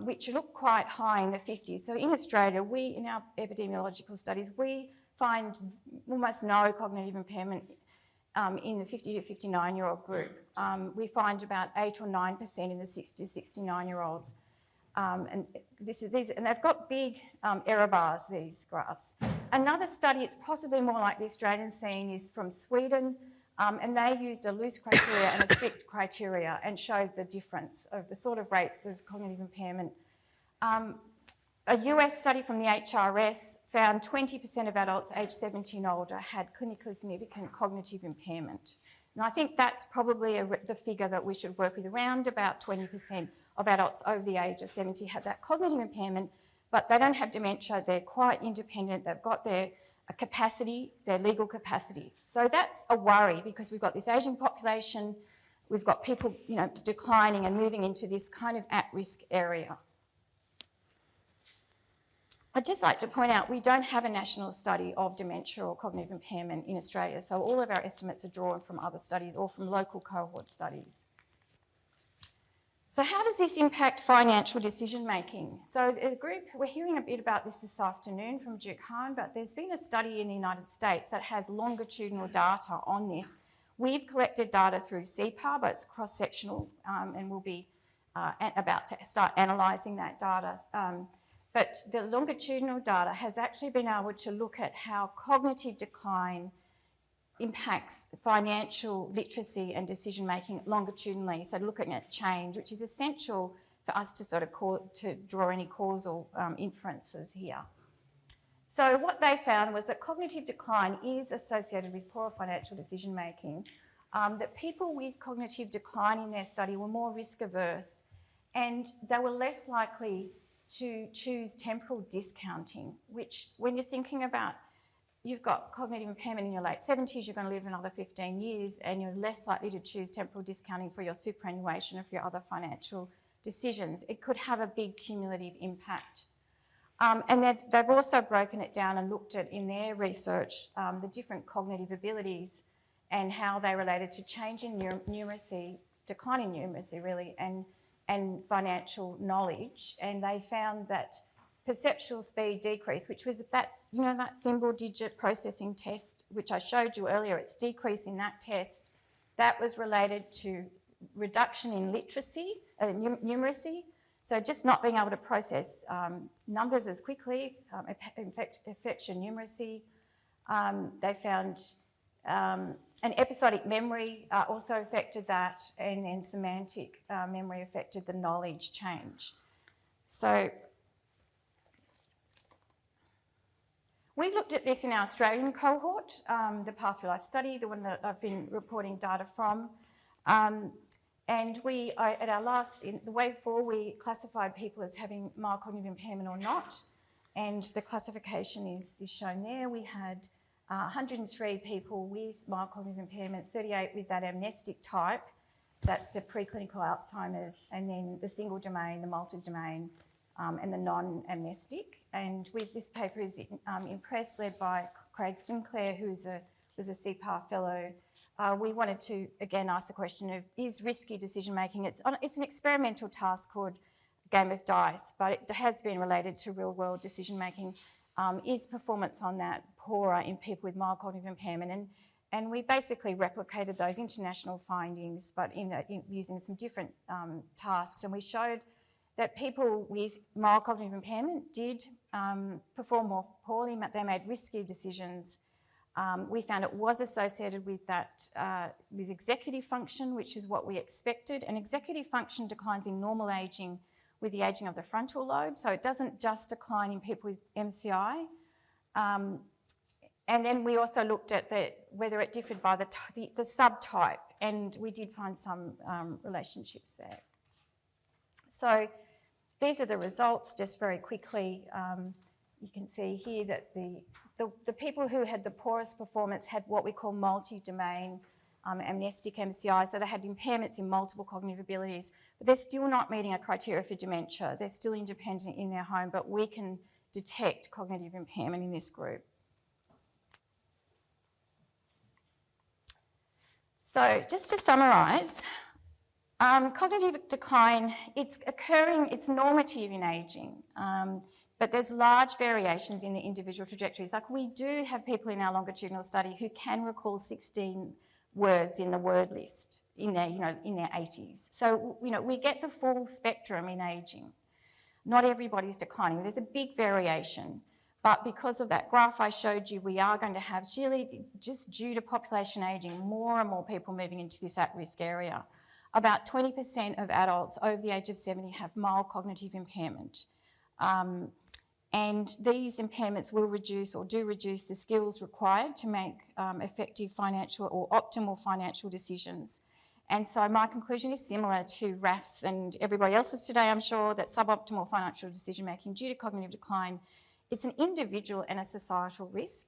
which look quite high in the 50s. So in Australia, in our epidemiological studies, we find almost no cognitive impairment in the 50 to 59-year-old group. We find about 8 or 9% in the 60 to 69-year-olds. And they've got big error bars, these graphs. Another study, it's possibly more like the Australian scene, is from Sweden, and they used a loose criteria and a strict criteria and showed the difference of the sort of rates of cognitive impairment. A US study from the HRS found 20% of adults aged 70 and older had clinically significant cognitive impairment. And I think that's probably the figure that we should work with. Around about 20% of adults over the age of 70 have that cognitive impairment, but they don't have dementia. They're quite independent. They've got their capacity, their legal capacity. So that's a worry because we've got this ageing population. We've got people, declining and moving into this kind of at-risk area. I'd just like to point out we don't have a national study of dementia or cognitive impairment in Australia, so all of our estimates are drawn from other studies or from local cohort studies. So how does this impact financial decision making? So the group, we're hearing a bit about this afternoon from Duke Hahn, but there's been a study in the United States that has longitudinal data on this. We've collected data through CEPAR, but it's cross-sectional, and we'll be about to start analysing that data. But the longitudinal data has actually been able to look at how cognitive decline impacts financial literacy and decision making longitudinally. So looking at change, which is essential for us to sort of to draw any causal inferences here. So what they found was that cognitive decline is associated with poorer financial decision making, that people with cognitive decline in their study were more risk averse and they were less likely to choose temporal discounting, which when you're thinking about you've got cognitive impairment in your late 70s, you're going to live another 15 years and you're less likely to choose temporal discounting for your superannuation or for your other financial decisions. It could have a big cumulative impact. And they've also broken it down and looked at, in their research, the different cognitive abilities and how they related to change in numeracy, decline in numeracy really, and financial knowledge. And they found that perceptual speed decrease, which was that, that single digit processing test, which I showed you earlier, its decrease in that test, that was related to reduction in literacy, numeracy. So just not being able to process numbers as quickly affects your numeracy. They found an episodic memory also affected that, and then semantic memory affected the knowledge change. So we've looked at this in our Australian cohort, the Path Through Life study, the one that I've been reporting data from. And we, at our last, in the way forward, we classified people as having mild cognitive impairment or not. And the classification is shown there. We had 103 people with mild cognitive impairment, 38 with that amnestic type. That's the preclinical Alzheimer's, and then the single domain, the multi-domain, and the non-amnestic. And with this paper is in press, led by Craig Sinclair, who was a CEPAR fellow. We wanted to, again, ask the question of, is risky decision-making, it's an experimental task called Game of Dice, but it has been related to real-world decision-making. Is performance on that poorer in people with mild cognitive impairment? And we basically replicated those international findings, but using some different tasks. And we showed that people with mild cognitive impairment did perform more poorly, they made riskier decisions. We found it was associated with that, with executive function, which is what we expected. And executive function declines in normal ageing with the ageing of the frontal lobe. So it doesn't just decline in people with MCI. And then we also looked at whether it differed by the subtype, and we did find some relationships there. So these are the results just very quickly. You can see here that the people who had the poorest performance had what we call multi-domain amnestic MCI, so they had impairments in multiple cognitive abilities, but they're still not meeting a criteria for dementia. They're still independent in their home, but we can detect cognitive impairment in this group. So just to summarise, cognitive decline, it's occurring, it's normative in ageing, but there's large variations in the individual trajectories. Like we do have people in our longitudinal study who can recall 16 words in the word list in their, in their 80s. So, we get the full spectrum in ageing. Not everybody's declining. There's a big variation. But because of that graph I showed you, we are going to have, just due to population ageing, more and more people moving into this at-risk area. About 20% of adults over the age of 70 have mild cognitive impairment. And these impairments will reduce or do reduce the skills required to make effective financial or optimal financial decisions. And so my conclusion is similar to Raf's and everybody else's today, I'm sure, that suboptimal financial decision making due to cognitive decline, it's an individual and a societal risk.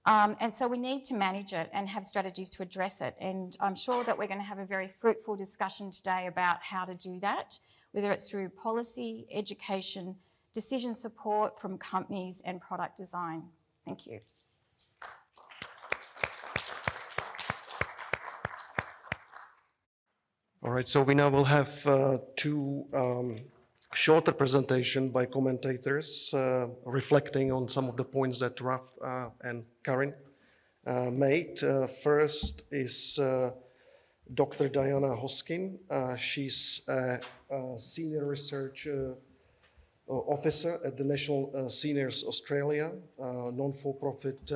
And so we need to manage it and have strategies to address it. And I'm sure that we're going to have a very fruitful discussion today about how to do that, whether it's through policy, education, decision support from companies and product design. Thank you. All right, so we now will have two shorter presentation by commentators reflecting on some of the points that Raf and Kaarin made. First is Dr. Diane Hosking. She's a senior research officer at the National Seniors Australia, non-for-profit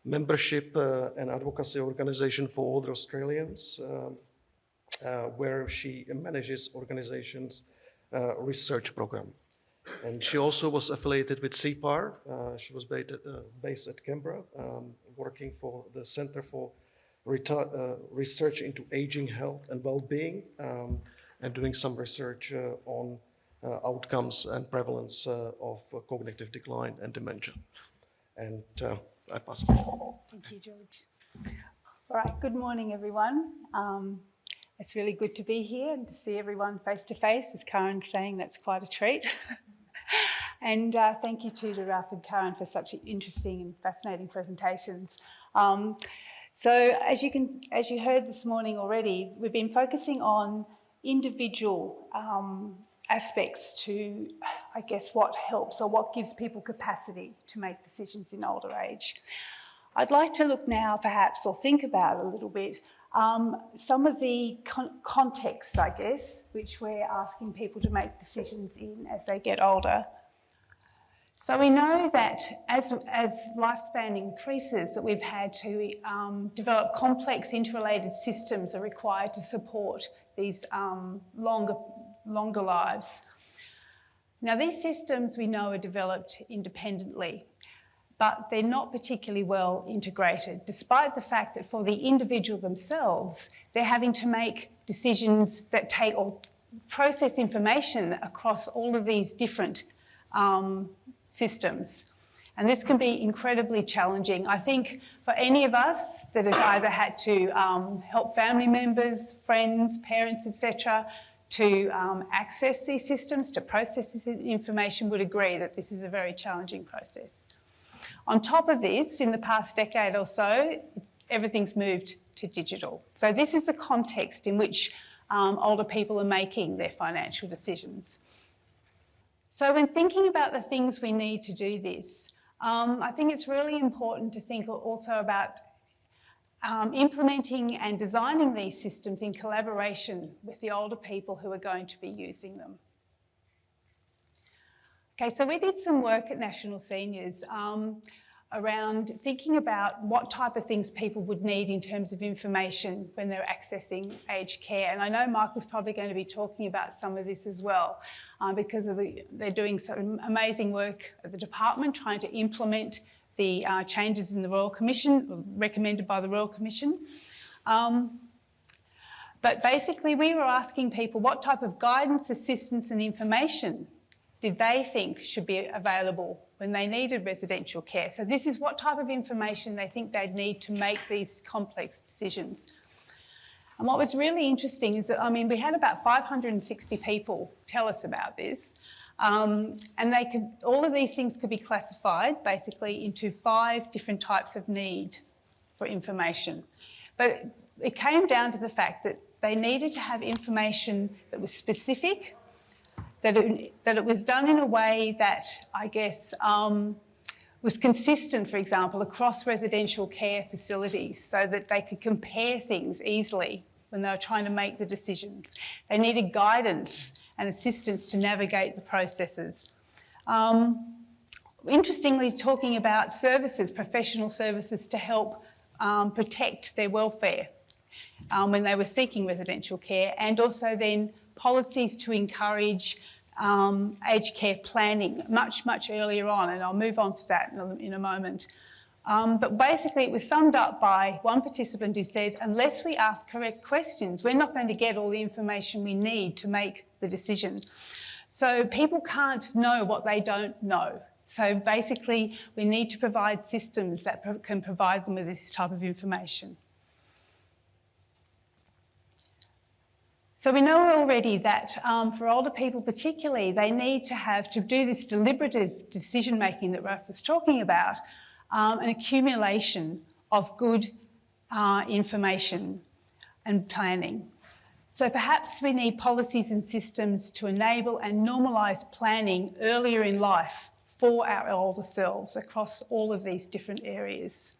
membership and advocacy organization for older Australians, where she manages organizations' research program. And she also was affiliated with CEPAR. She was based at Canberra, working for the Centre for Research into Aging, Health and Well-being, and doing some research on outcomes and prevalence of cognitive decline and dementia. And I pass it on. Thank you, George. All right, good morning, everyone. It's really good to be here and to see everyone face to face. As Kaarin's saying, that's quite a treat. And thank you to Raf and Kaarin for such interesting and fascinating presentations. So as you heard this morning already, we've been focusing on individual aspects to, I guess, what helps or what gives people capacity to make decisions in older age. I'd like to look now perhaps, or think about a little bit, some of the contexts, I guess, which we're asking people to make decisions in as they get older. So we know that as lifespan increases, that we've had to develop complex interrelated systems are required to support these longer lives. Now, these systems we know are developed independently, but they're not particularly well integrated, despite the fact that for the individual themselves, they're having to make decisions that take or process information across all of these different systems. And this can be incredibly challenging. I think for any of us that have either had to help family members, friends, parents, etc., to access these systems, to process this information, would agree that this is a very challenging process. On top of this, in the past decade or so, everything's moved to digital. So this is the context in which older people are making their financial decisions. So when thinking about the things we need to do this, I think it's really important to think also about implementing and designing these systems in collaboration with the older people who are going to be using them. Okay, so we did some work at National Seniors around thinking about what type of things people would need in terms of information when they're accessing aged care. And I know Michael's probably going to be talking about some of this as well, because they're doing some amazing work at the department trying to implement the changes in the Royal Commission, recommended by the Royal Commission. But basically we were asking people what type of guidance, assistance and information did they think should be available when they needed residential care. So this is what type of information they think they'd need to make these complex decisions. And what was really interesting is that, I mean, we had about 560 people tell us about this. And all of these things could be classified basically into 5 different types of need for information. But it came down to the fact that they needed to have information that was specific, that it was done in a way that, I guess, was consistent, for example, across residential care facilities so that they could compare things easily when they were trying to make the decisions. They needed guidance and assistance to navigate the processes. Interestingly, talking about services, professional services to help protect their welfare when they were seeking residential care, and also then policies to encourage aged care planning much, much earlier on, and I'll move on to that in a moment. But basically it was summed up by one participant who said, unless we ask correct questions, we're not going to get all the information we need to make the decision. So people can't know what they don't know. So basically we need to provide systems that can provide them with this type of information. So we know already that for older people particularly, they need to do this deliberative decision-making that Raf was talking about, an accumulation of good information and planning. So perhaps we need policies and systems to enable and normalise planning earlier in life for our older selves across all of these different areas.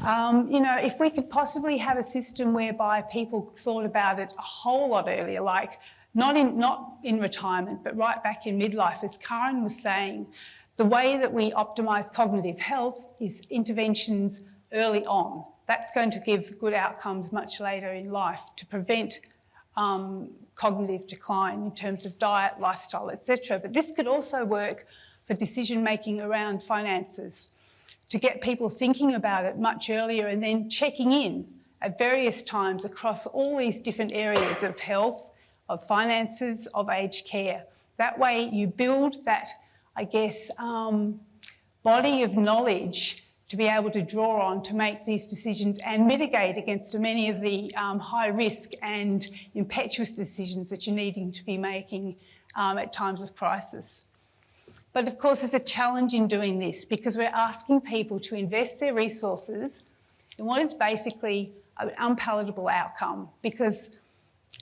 You know, if we could possibly have a system whereby people thought about it a whole lot earlier, like not in retirement, but right back in midlife, as Kaarin was saying, the way that we optimise cognitive health is interventions early on. That's going to give good outcomes much later in life to prevent cognitive decline in terms of diet, lifestyle, etc. But this could also work for decision-making around finances, to get people thinking about it much earlier and then checking in at various times across all these different areas of health, of finances, of aged care. That way you build that, I guess, body of knowledge to be able to draw on to make these decisions and mitigate against many of the high risk and impetuous decisions that you're needing to be making at times of crisis. But of course, there's a challenge in doing this because we're asking people to invest their resources in what is basically an unpalatable outcome, because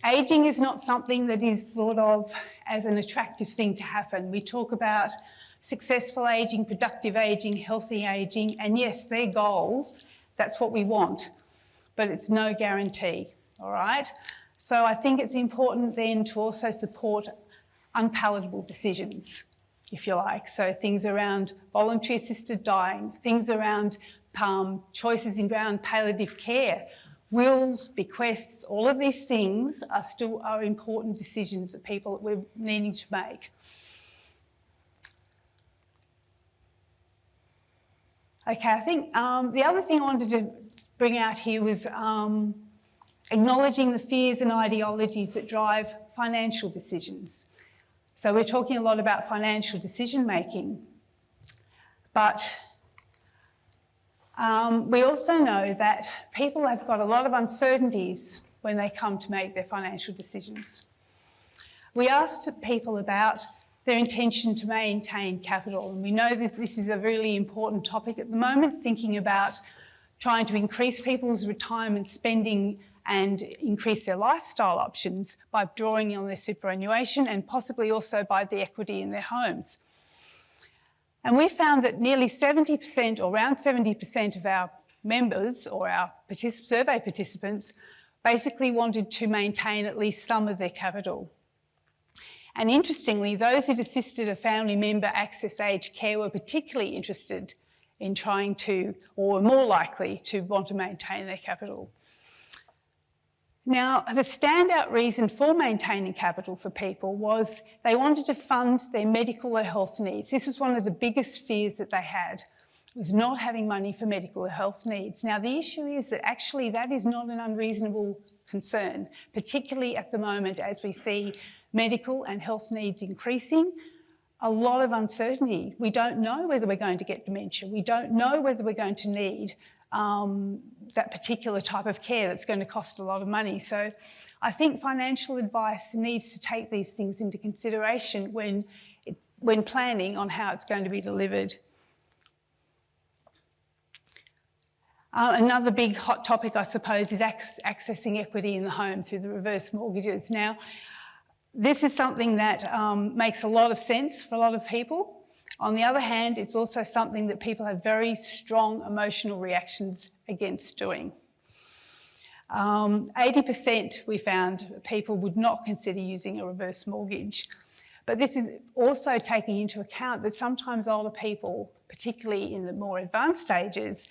ageing is not something that is thought of as an attractive thing to happen. We talk about successful ageing, productive ageing, healthy ageing, and yes, they're goals. That's what we want, but it's no guarantee, all right? So I think it's important then to also support unpalatable decisions, if you like. So things around voluntary assisted dying, things around choices around palliative care, wills, bequests, all of these things are important decisions that we're needing to make. Okay, I think the other thing I wanted to bring out here was acknowledging the fears and ideologies that drive financial decisions. So we're talking a lot about financial decision making, but we also know that people have got a lot of uncertainties when they come to make their financial decisions. We asked people about their intention to maintain capital, and we know that this is a really important topic at the moment, thinking about trying to increase people's retirement spending and increase their lifestyle options by drawing on their superannuation and possibly also by the equity in their homes. And we found that nearly 70% or around 70% of our members or our survey participants basically wanted to maintain at least some of their capital. And interestingly, those who'd assisted a family member access aged care were particularly interested in trying to, or were more likely to want to maintain their capital. Now, the standout reason for maintaining capital for people was they wanted to fund their medical or health needs. This was one of the biggest fears that they had, was not having money for medical or health needs. Now, the issue is that actually that is not an unreasonable concern, particularly at the moment as we see medical and health needs increasing. A lot of uncertainty. We don't know whether we're going to get dementia. We don't know whether we're going to need that particular type of care that's going to cost a lot of money. So I think financial advice needs to take these things into consideration when planning on how it's going to be delivered. Another big hot topic, I suppose, is accessing equity in the home through the reverse mortgages. Now, this is something that makes a lot of sense for a lot of people. On the other hand, it's also something that people have very strong emotional reactions against doing. 80% we found people would not consider using a reverse mortgage. But this is also taking into account that sometimes older people, particularly in the more advanced stages,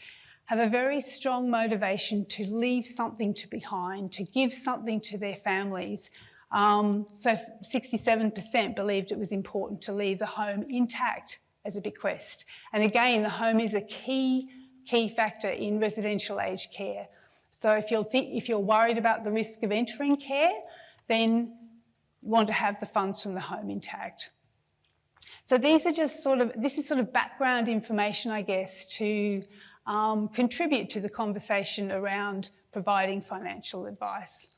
have a very strong motivation to leave something behind, to give something to their families. So 67% believed it was important to leave the home intact as a bequest. And again, the home is a key factor in residential aged care. So if you're worried about the risk of entering care, then you want to have the funds from the home intact. So these are just this is sort of background information, I guess, to contribute to the conversation around providing financial advice.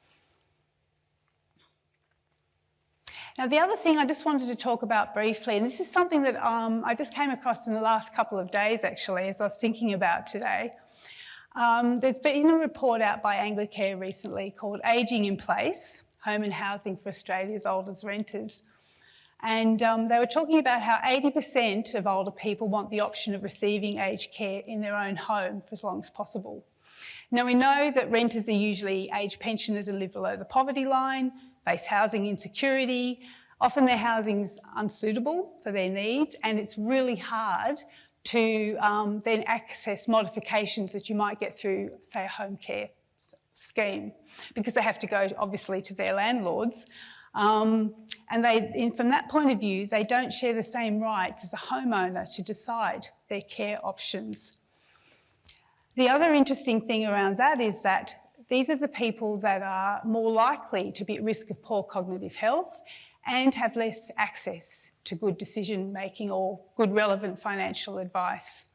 Now, the other thing I just wanted to talk about briefly, and this is something that I just came across in the last couple of days, actually, as I was thinking about today. There's been a report out by Anglicare recently called Ageing in Place, Home and Housing for Australia's Oldest Renters. And they were talking about how 80% of older people want the option of receiving aged care in their own home for as long as possible. Now, we know that renters are usually aged pensioners and live below the poverty line, face housing insecurity. Often their housing's unsuitable for their needs, and it's really hard to then access modifications that you might get through, say, a home care scheme, because they have to go, obviously, to their landlords. And from that point of view, they don't share the same rights as a homeowner to decide their care options. The other interesting thing around that is that these are the people that are more likely to be at risk of poor cognitive health and have less access to good decision making or good relevant financial advice.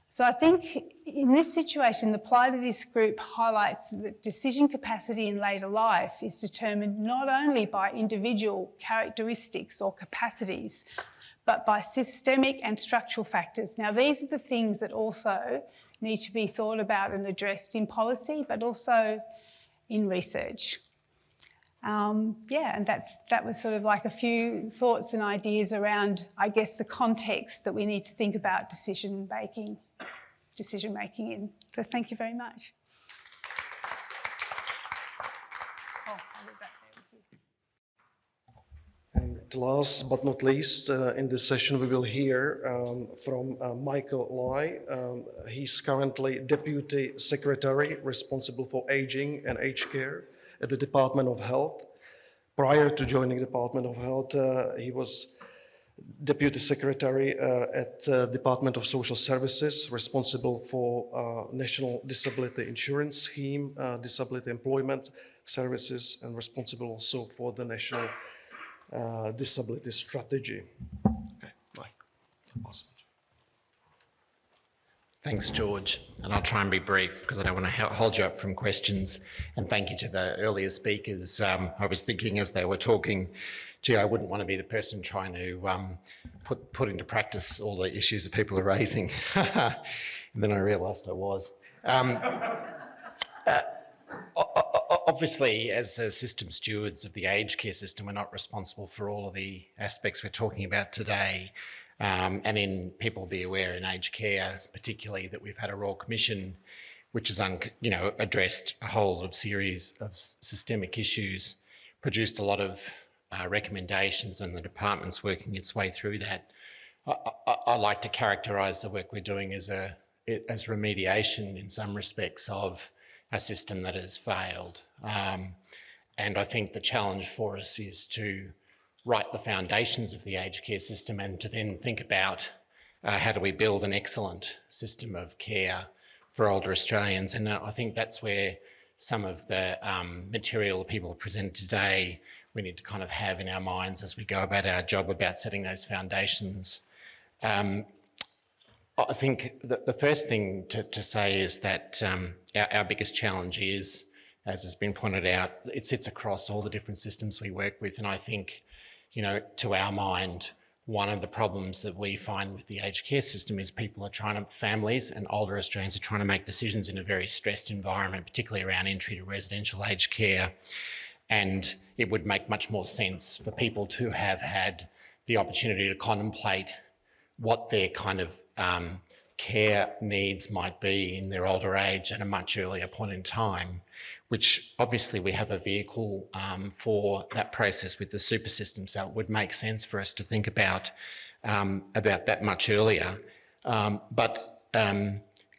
So I think in this situation, the plight of this group highlights that decision capacity in later life is determined not only by individual characteristics or capacities, but by systemic and structural factors. Now, these are the things that also need to be thought about and addressed in policy, but also in research. Yeah, and that was sort of like a few thoughts and ideas around, I guess, the context that we need to think about decision making in. So thank you very much. Oh, I'll leave that there with you. And last but not least, in this session, we will hear from Michael Lai. He's currently Deputy Secretary responsible for aging and aged care at the Department of Health. Prior to joining the Department of Health, he was Deputy Secretary at the Department of Social Services, responsible for National Disability Insurance Scheme, Disability Employment Services, and responsible also for the National Disability Strategy. Okay, Mike. Awesome. Thanks, George. And I'll try and be brief because I don't want to hold you up from questions. And thank you to the earlier speakers. I was thinking as they were talking, gee, I wouldn't want to be the person trying to put into practice all the issues that people are raising. And then I realised I was. Obviously, as system stewards of the aged care system, we're not responsible for all of the aspects we're talking about today. And in people be aware in aged care, particularly that we've had a Royal Commission which has addressed a whole series of systemic issues, produced a lot of recommendations, and the department's working its way through that. I like to characterise the work we're doing as remediation in some respects of a system that has failed. And I think the challenge for us is to write the foundations of the aged care system and to then think about how do we build an excellent system of care for older Australians. And I think that's where some of the material that people have presented today, we need to kind of have in our minds as we go about our job about setting those foundations. I think that the first thing to say is that our biggest challenge is, as has been pointed out, it sits across all the different systems we work with. And I think, to our mind, one of the problems that we find with the aged care system is families and older Australians are trying to make decisions in a very stressed environment, particularly around entry to residential aged care. And it would make much more sense for people to have had the opportunity to contemplate what their kind of care needs might be in their older age at a much earlier point in time, which obviously we have a vehicle for that process with the super system. So it would make sense for us to think about that much earlier. But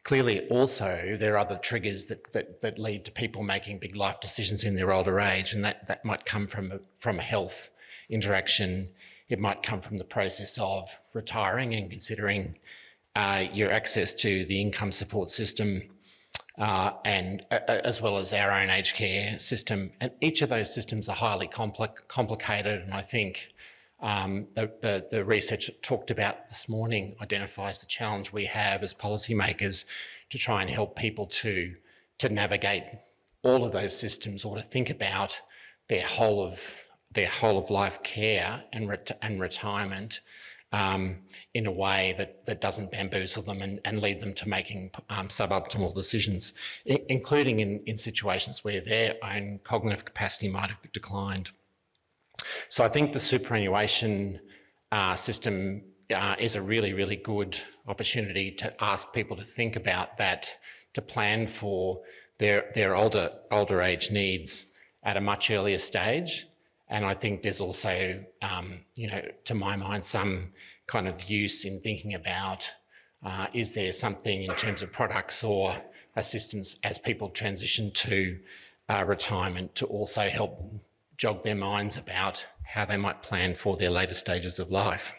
clearly also there are other triggers that lead to people making big life decisions in their older age, and that might come from a health interaction. It might come from the process of retiring and considering your access to the income support system, and as well as our own aged care system. And each of those systems are highly complicated, and I think the research talked about this morning identifies the challenge we have as policymakers to try and help people to navigate all of those systems, or to think about their whole of life care and retirement in a way that doesn't bamboozle them and lead them to making suboptimal decisions, including in situations where their own cognitive capacity might have declined. So I think the superannuation system is a really, really good opportunity to ask people to think about that, to plan for their older age needs at a much earlier stage. And I think there's also, to my mind, some kind of use in thinking about, is there something in terms of products or assistance as people transition to retirement to also help jog their minds about how they might plan for their later stages of life.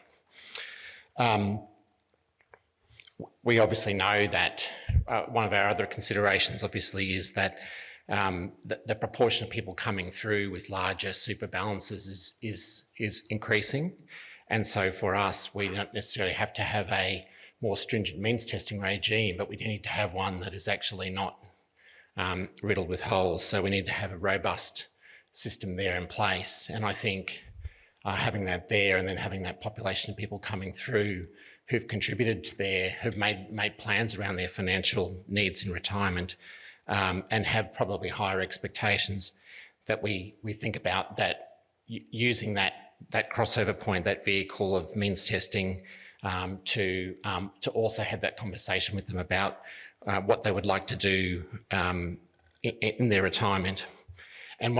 We obviously know that one of our other considerations obviously is that the proportion of people coming through with larger super balances is increasing. And so for us, we don't necessarily have to have a more stringent means testing regime, but we need to have one that is actually not riddled with holes. So we need to have a robust system there in place. And I think having that there, and then having that population of people coming through who've contributed to who've made plans around their financial needs in retirement, and have probably higher expectations, that we think about that, using that crossover point, that vehicle of means testing, to also have that conversation with them about what they would like to do in their retirement. And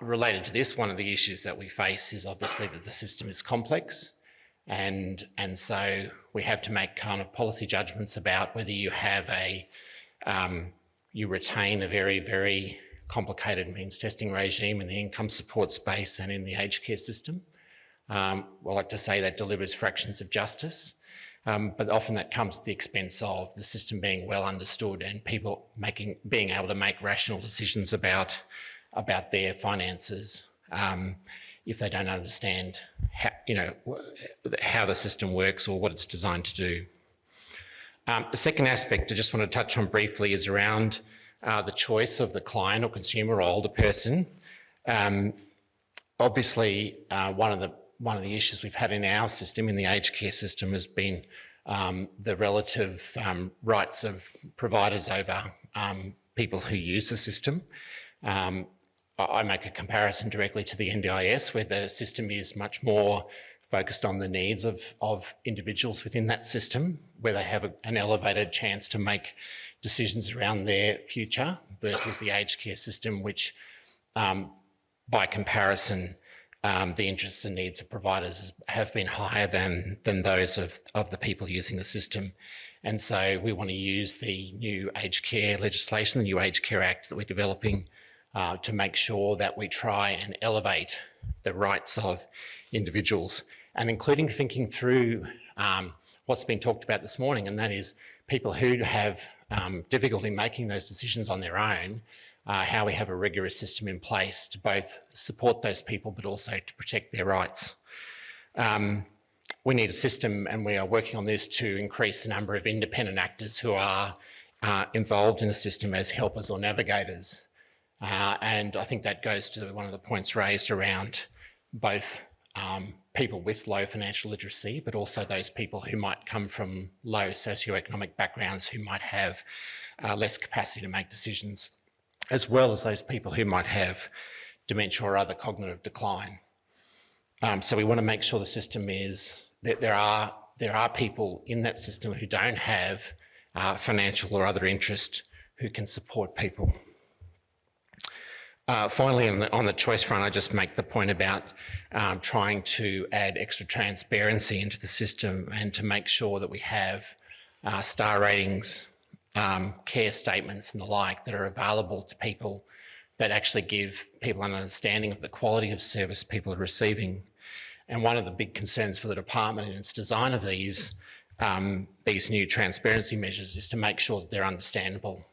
related to this, one of the issues that we face is obviously that the system is complex, and so we have to make kind of policy judgments about whether you have you retain a very, very complicated means testing regime in the income support space and in the aged care system. I like to say that delivers fractions of justice, but often that comes at the expense of the system being well understood and people being able to make rational decisions about their finances, if they don't understand how the system works or what it's designed to do. The second aspect I just want to touch on briefly is around the choice of the client or consumer or older person. Obviously, one of the issues we've had in our system, in the aged care system, has been the relative rights of providers over people who use the system. I make a comparison directly to the NDIS, where the system is much more focused on the needs of individuals within that system, where they have an elevated chance to make decisions around their future, versus the aged care system, which by comparison, the interests and needs of providers have been higher than those of the people using the system. And so we want to use the new aged care legislation, the new Aged Care Act that we're developing, to make sure that we try and elevate the rights of individuals, and including thinking through what's been talked about this morning, and that is people who have difficulty making those decisions on their own, how we have a rigorous system in place to both support those people but also to protect their rights. We need a system, and we are working on this, to increase the number of independent actors who are involved in the system as helpers or navigators. And I think that goes to one of the points raised around both people with low financial literacy, but also those people who might come from low socioeconomic backgrounds, who might have less capacity to make decisions, as well as those people who might have dementia or other cognitive decline. So we want to make sure the system is, that there are there are people in that system who don't have financial or other interest who can support people. Finally, on the choice front, I just make the point about trying to add extra transparency into the system and to make sure that we have star ratings, care statements and the like that are available to people that actually give people an understanding of the quality of service people are receiving. And one of the big concerns for the department in its design of these new transparency measures is to make sure that they're understandable.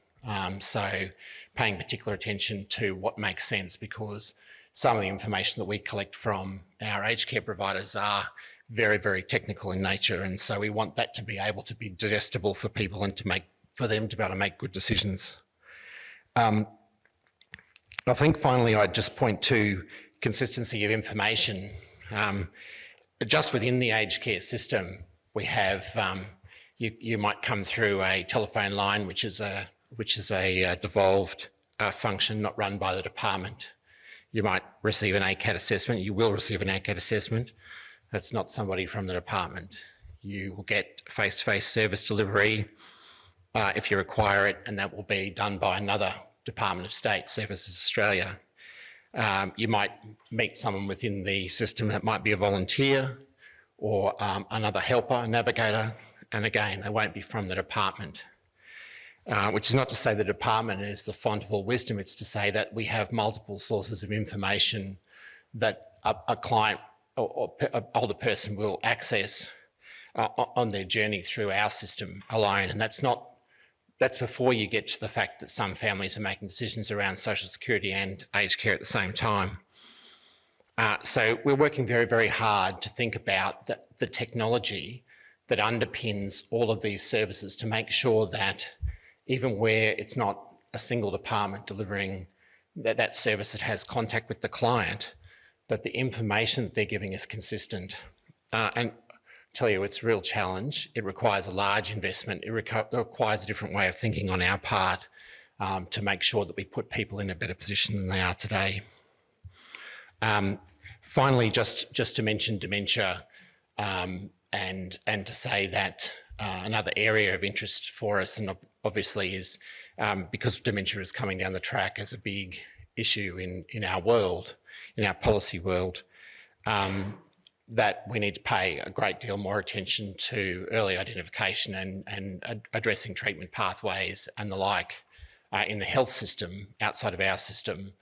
So paying particular attention to what makes sense, because some of the information that we collect from our aged care providers are very, very technical in nature. And so we want that to be able to be digestible for people and for them to be able to make good decisions. I think finally I'd just point to consistency of information. Just within the aged care system, we have, you might come through a telephone line, which is a devolved function not run by the department. You might receive an ACAT assessment. You will receive an ACAT assessment. That's not somebody from the department. You will get face-to-face service delivery if you require it, and that will be done by another Department of State, Services Australia. You might meet someone within the system that might be a volunteer or another helper, a navigator, and again, they won't be from the department. Which is not to say the department is the font of all wisdom, it's to say that we have multiple sources of information that a client or an older person will access on their journey through our system alone. And that's before you get to the fact that some families are making decisions around social security and aged care at the same time. So we're working very, very hard to think about the technology that underpins all of these services to make sure that even where it's not a single department delivering that service that has contact with the client, that the information that they're giving is consistent. And tell you, it's a real challenge. It requires a large investment. It requires a different way of thinking on our part to make sure that we put people in a better position than they are today. Finally, just to mention dementia and to say that another area of interest for us, and obviously is because dementia is coming down the track as a big issue in our world, in our policy world, that we need to pay a great deal more attention to early identification and addressing treatment pathways and the like in the health system outside of our system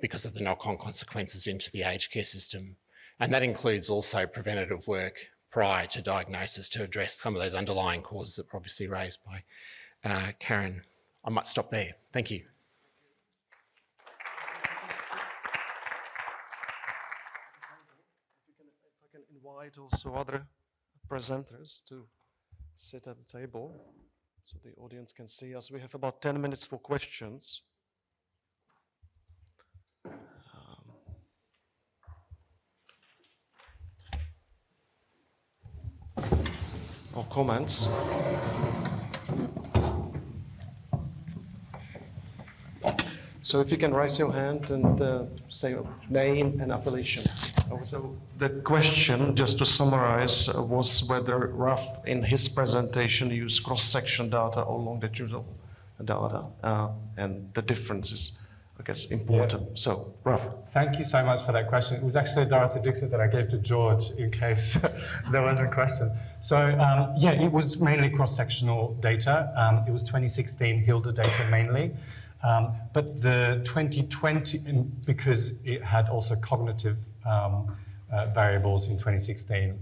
because of the knock-on consequences into the aged care system. And that includes also preventative work prior to diagnosis to address some of those underlying causes that were obviously raised by Kaarin. I might stop there. Thank you. If I can invite also other presenters to sit at the table so the audience can see us. We have about 10 minutes for questions. Or comments. So if you can raise your hand and say your name and affiliation. So the question, just to summarize, was whether Raf in his presentation used cross-section data or longitudinal data and the differences, I guess, important. Yeah. So, Raf. Thank you so much for that question. It was actually Dorothy Dixon that I gave to George in case there wasn't a question. So, yeah, it was mainly cross-sectional data. It was 2016 Hilda data mainly. But the 2020, because it had also cognitive variables in 2016,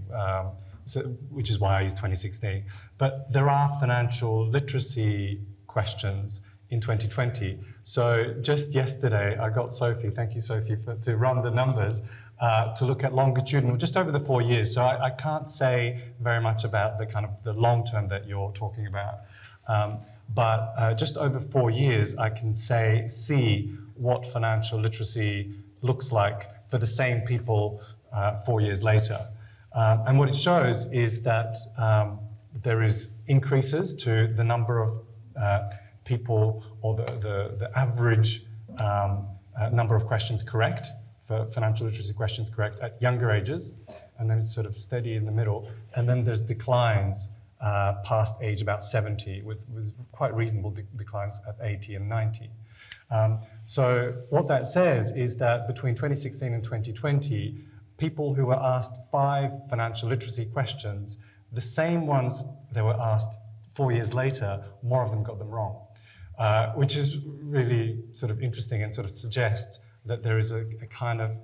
which is why I used 2016. But there are financial literacy questions in 2020. So just yesterday, I got Sophie, thank you Sophie, to run the numbers to look at longitudinal, just over the 4 years. So I can't say very much about the kind of the long term that you're talking about. But just over 4 years, I can see what financial literacy looks like for the same people 4 years later. And what it shows is that there is increases to the number of people or the average number of questions correct for financial literacy questions correct at younger ages, and then it's sort of steady in the middle, and then there's declines past age about 70, with quite reasonable declines at 80 and 90. So what that says is that between 2016 and 2020, people who were asked 5 financial literacy questions, the same ones they were asked 4 years later, more of them got them wrong, which is really sort of interesting and sort of suggests that there is a kind of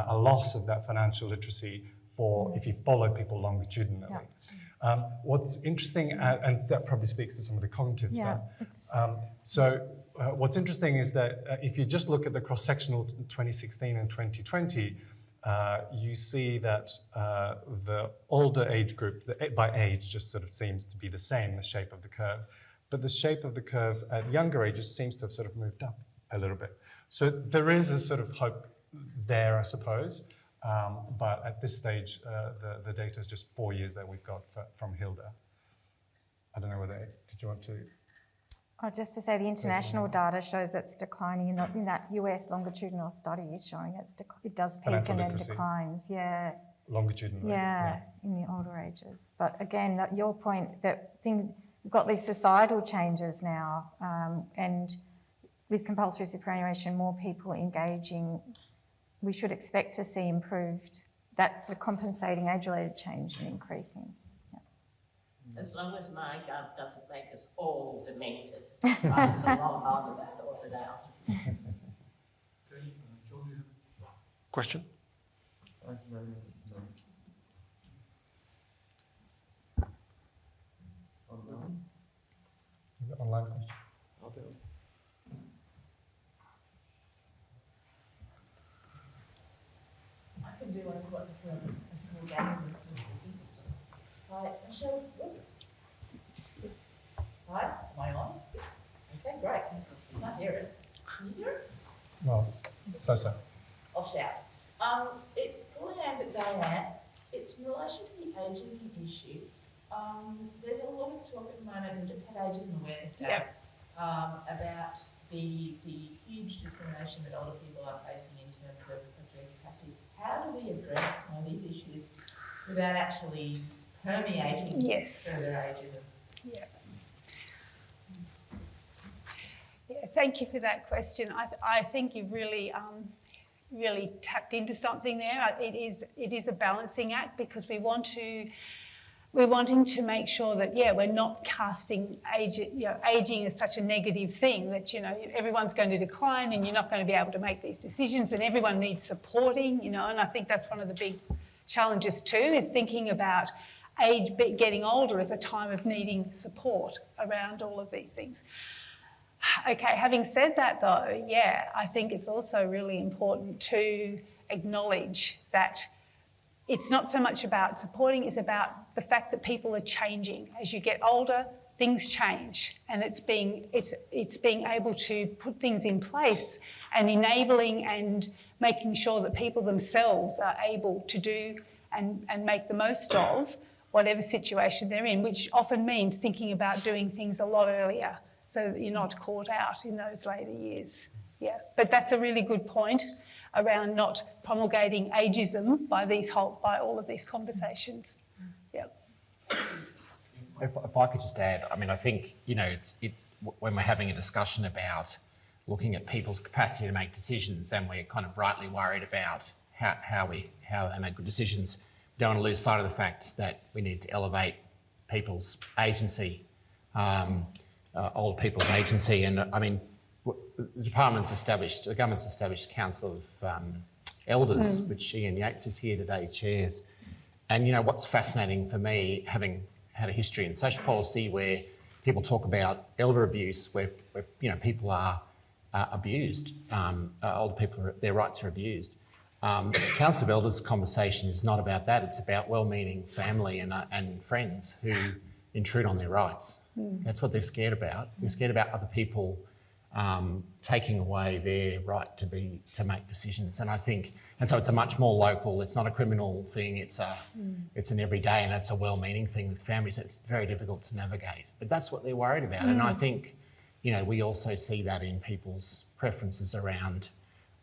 a loss of that financial literacy for if you follow people longitudinally. Yeah. What's interesting, and that probably speaks to some of the cognitive stuff. What's interesting is that if you just look at the cross-sectional 2016 and 2020, you see that the older age group, by age, just sort of seems to be the same, the shape of the curve. But the shape of the curve at younger ages seems to have sort of moved up a little bit. So there is a sort of hope there, I suppose. But at this stage, the data is just 4 years that we've got from Hilda. I don't know whether, did you want to? Oh, just to say the international data shows it's declining. In that US longitudinal study is showing it does peak and then declines. Yeah. Longitudinally. Yeah, in the older ages. But again, your point that we've got these societal changes now, and with compulsory superannuation, more people engaging, we should expect to see improved, that sort of compensating age-related change and increasing. As long as my gov doesn't make us all demented, I'm a long harder to sort it out. Question? Online questions? I can do a small game. Hi, it's Michelle. Hi, am I on? Okay, great. I can't hear it. Can you hear it? Well, so. I'll shout. It's calling aimed at Diane. It's in relation to the ageism issue. There's a lot of talk at the moment, we just had Ageism Awareness Day, about the huge discrimination that older people are facing in terms of their capacities. How do we address some of these issues without actually permeating further ageism? Yeah, thank you for that question. I think you've really really tapped into something there. It is a balancing act, because we're wanting to make sure that we're not casting aging as such a negative thing, that everyone's going to decline and you're not going to be able to make these decisions, and everyone needs supporting, and I think that's one of the big challenges too, is thinking about age getting older as a time of needing support around all of these things. Okay, having said that though, I think it's also really important to acknowledge that it's not so much about supporting, it's about the fact that people are changing. As you get older, things change, and it's being able to put things in place and enabling and making sure that people themselves are able to do and make the most of whatever situation they're in, which often means thinking about doing things a lot earlier so that you're not caught out in those later years. Yeah, but that's a really good point around not promulgating ageism by all of these conversations. Yeah. If I could just add, I mean, I think, when we're having a discussion about looking at people's capacity to make decisions, and we're kind of rightly worried about how they make good decisions, we don't want to lose sight of the fact that we need to elevate people's agency, older people's agency. And I mean, the government's established a Council of Elders, which Ian Yates is here today, chairs. And what's fascinating for me, having had a history in social policy where people talk about elder abuse, where people are abused, older people, their rights are abused. Council of Elders conversation is not about that. It's about well-meaning family and friends who intrude on their rights. That's what they're scared about. They're scared about other people taking away their right to make decisions. And so it's a much more local, it's not a criminal thing, it's an everyday, and it's a well-meaning thing with families. It's very difficult to navigate. But that's what they're worried about. And I think, we also see that in people's preferences around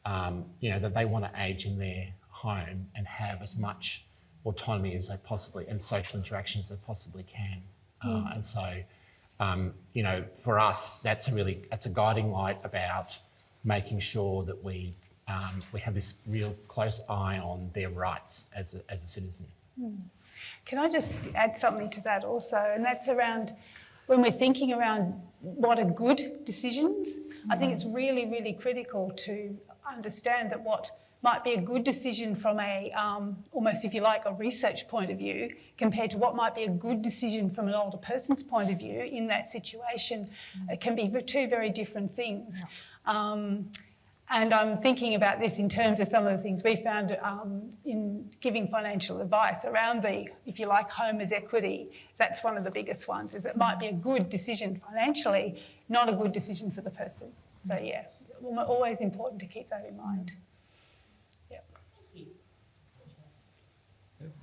that they want to age in their home and have as much autonomy as they possibly and social interaction as they possibly can. And so, for us, that's a guiding light about making sure that we have this real close eye on their rights as a citizen. Can I just add something to that also? And that's around when we're thinking around what are good decisions. I think it's really, really critical to understand that what might be a good decision from a, almost if you like, a research point of view, compared to what might be a good decision from an older person's point of view in that situation, it can be two very different things. And I'm thinking about this in terms of some of the things we found in giving financial advice around the, if you like, home as equity. That's one of the biggest ones, is it might be a good decision financially, not a good decision for the person. So yeah, always important to keep that in mind. Yeah.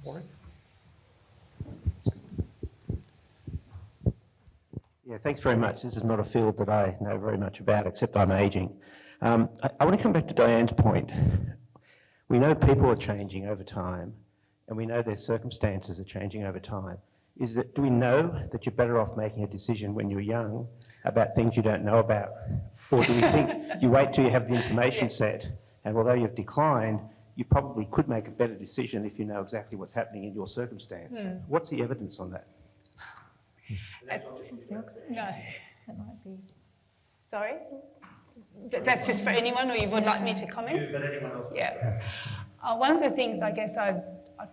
Warren? Yeah, thanks very much. This is not a field that I know very much about, except I'm ageing. I want to come back to Diane's point. We know people are changing over time, and we know their circumstances are changing over time. Do we know that you're better off making a decision when you're young about things you don't know about? Or do we think you wait till you have the information set, and although you've declined, you probably could make a better decision if you know exactly what's happening in your circumstance? What's the evidence on that? No. That might be. Sorry? That's just for anyone, or you would like me to comment? You, but anyone else. Yeah. One of the things I guess I'd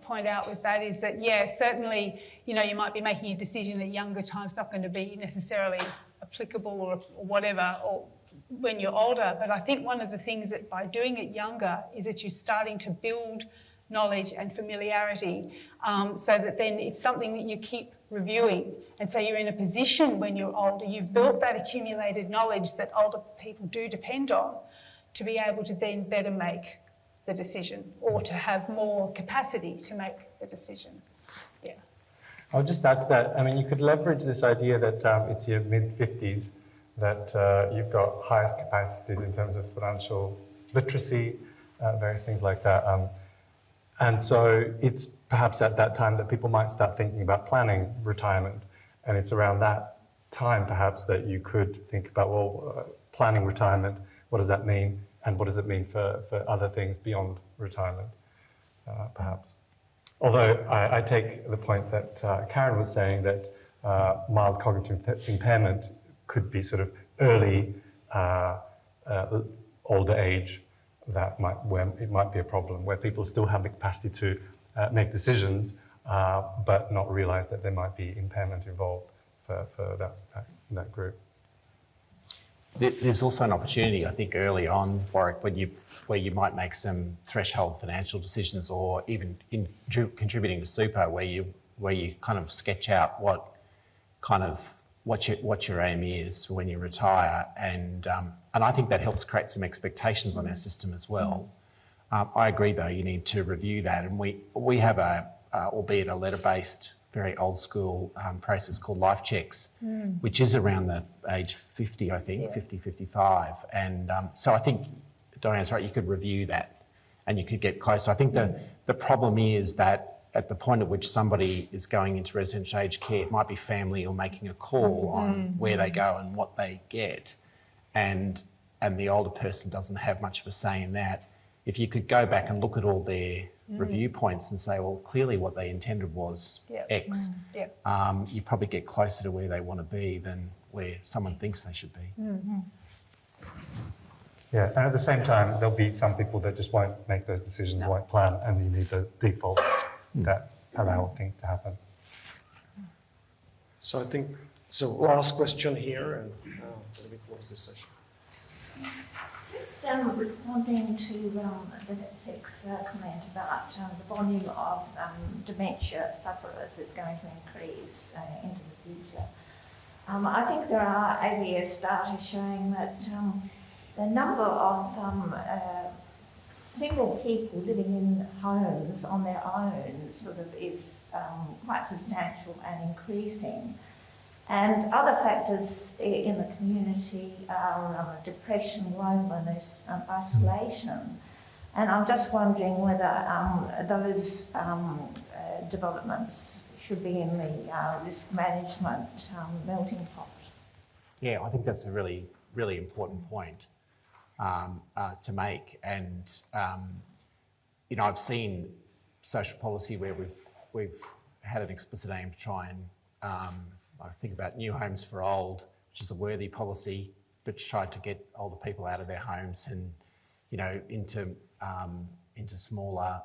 point out with that is that, yeah, certainly, you might be making a decision at younger times, not going to be necessarily applicable or whatever, or when you're older. But I think one of the things that by doing it younger is that you're starting to build knowledge and familiarity, so that then it's something that you keep reviewing. And so you're in a position when you're older, you've built that accumulated knowledge that older people do depend on to be able to then better make the decision, or to have more capacity to make the decision. Yeah. I'll just add to that. I mean, you could leverage this idea that it's your mid-50s, that you've got highest capacities in terms of financial literacy, various things like that. And so it's perhaps at that time that people might start thinking about planning retirement. And it's around that time perhaps that you could think about, well, planning retirement, what does that mean? And what does it mean for other things beyond retirement, perhaps? Although I take the point that Kaarin was saying that mild cognitive impairment could be sort of early older age, where it might be a problem, where people still have the capacity to make decisions, but not realize that there might be impairment involved for that group. There's also an opportunity, I think, early on, Warwick, where you might make some threshold financial decisions, or even in contributing to super, where you kind of sketch out what your aim is for when you retire, and I think that helps create some expectations on our system as well. I agree, though, you need to review that, and we have albeit a letter-based, very old school process called life checks, which is around the age 50, I think, 50, 55. And so I think Diane's right, you could review that and you could get closer. I think the problem is that at the point at which somebody is going into residential aged care, it might be family or making a call on where they go and what they get. And the older person doesn't have much of a say in that. If you could go back and look at all their review points and say, well, clearly what they intended was X, you probably get closer to where they want to be than where someone thinks they should be. Yeah, and at the same time, there'll be some people that just won't make those decisions, won't plan, and you need the defaults that allow things to happen. So I think, last question here, and then we close this session. Just responding to the NetSec's comment about the volume of dementia sufferers is going to increase into the future. I think there are ABS data showing that the number of single people living in homes on their own sort of is quite substantial and increasing. And other factors in the community are depression, loneliness, and isolation. And I'm just wondering whether those developments should be in the risk management melting pot. Yeah, I think that's a really, really important point to make. And, you know, I've seen social policy where we've had an explicit aim to try and, I think about New Homes for Old, which is a worthy policy, which tried to get older people out of their homes and, you know, into smaller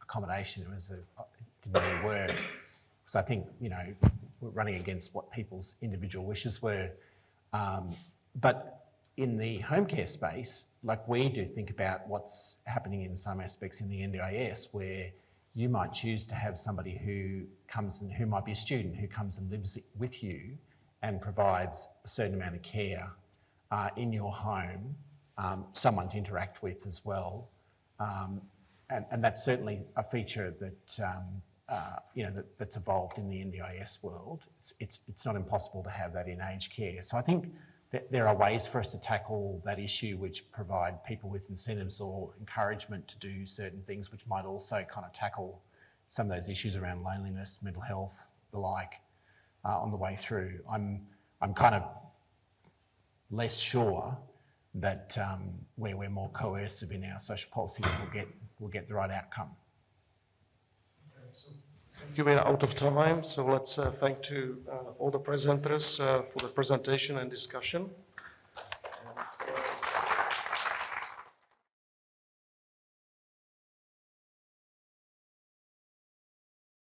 accommodation. It didn't really work. Because I think, you know, we're running against what people's individual wishes were. But in the home care space, like we do think about what's happening in some aspects in the NDIS, where you might choose to have somebody who comes and who might be a student who comes and lives with you and provides a certain amount of care in your home, someone to interact with as well. And that's certainly a feature that you know, that's evolved in the NDIS world. It's not impossible to have that in aged care. So I think that there are ways for us to tackle that issue which provide people with incentives or encouragement to do certain things, which might also kind of tackle some of those issues around loneliness, mental health, the like, on the way through. I'm kind of less sure that where we're more coercive in our social policy, that we'll get the right outcome. Thank you. We are out of time, so let's thank to all the presenters for the presentation and discussion.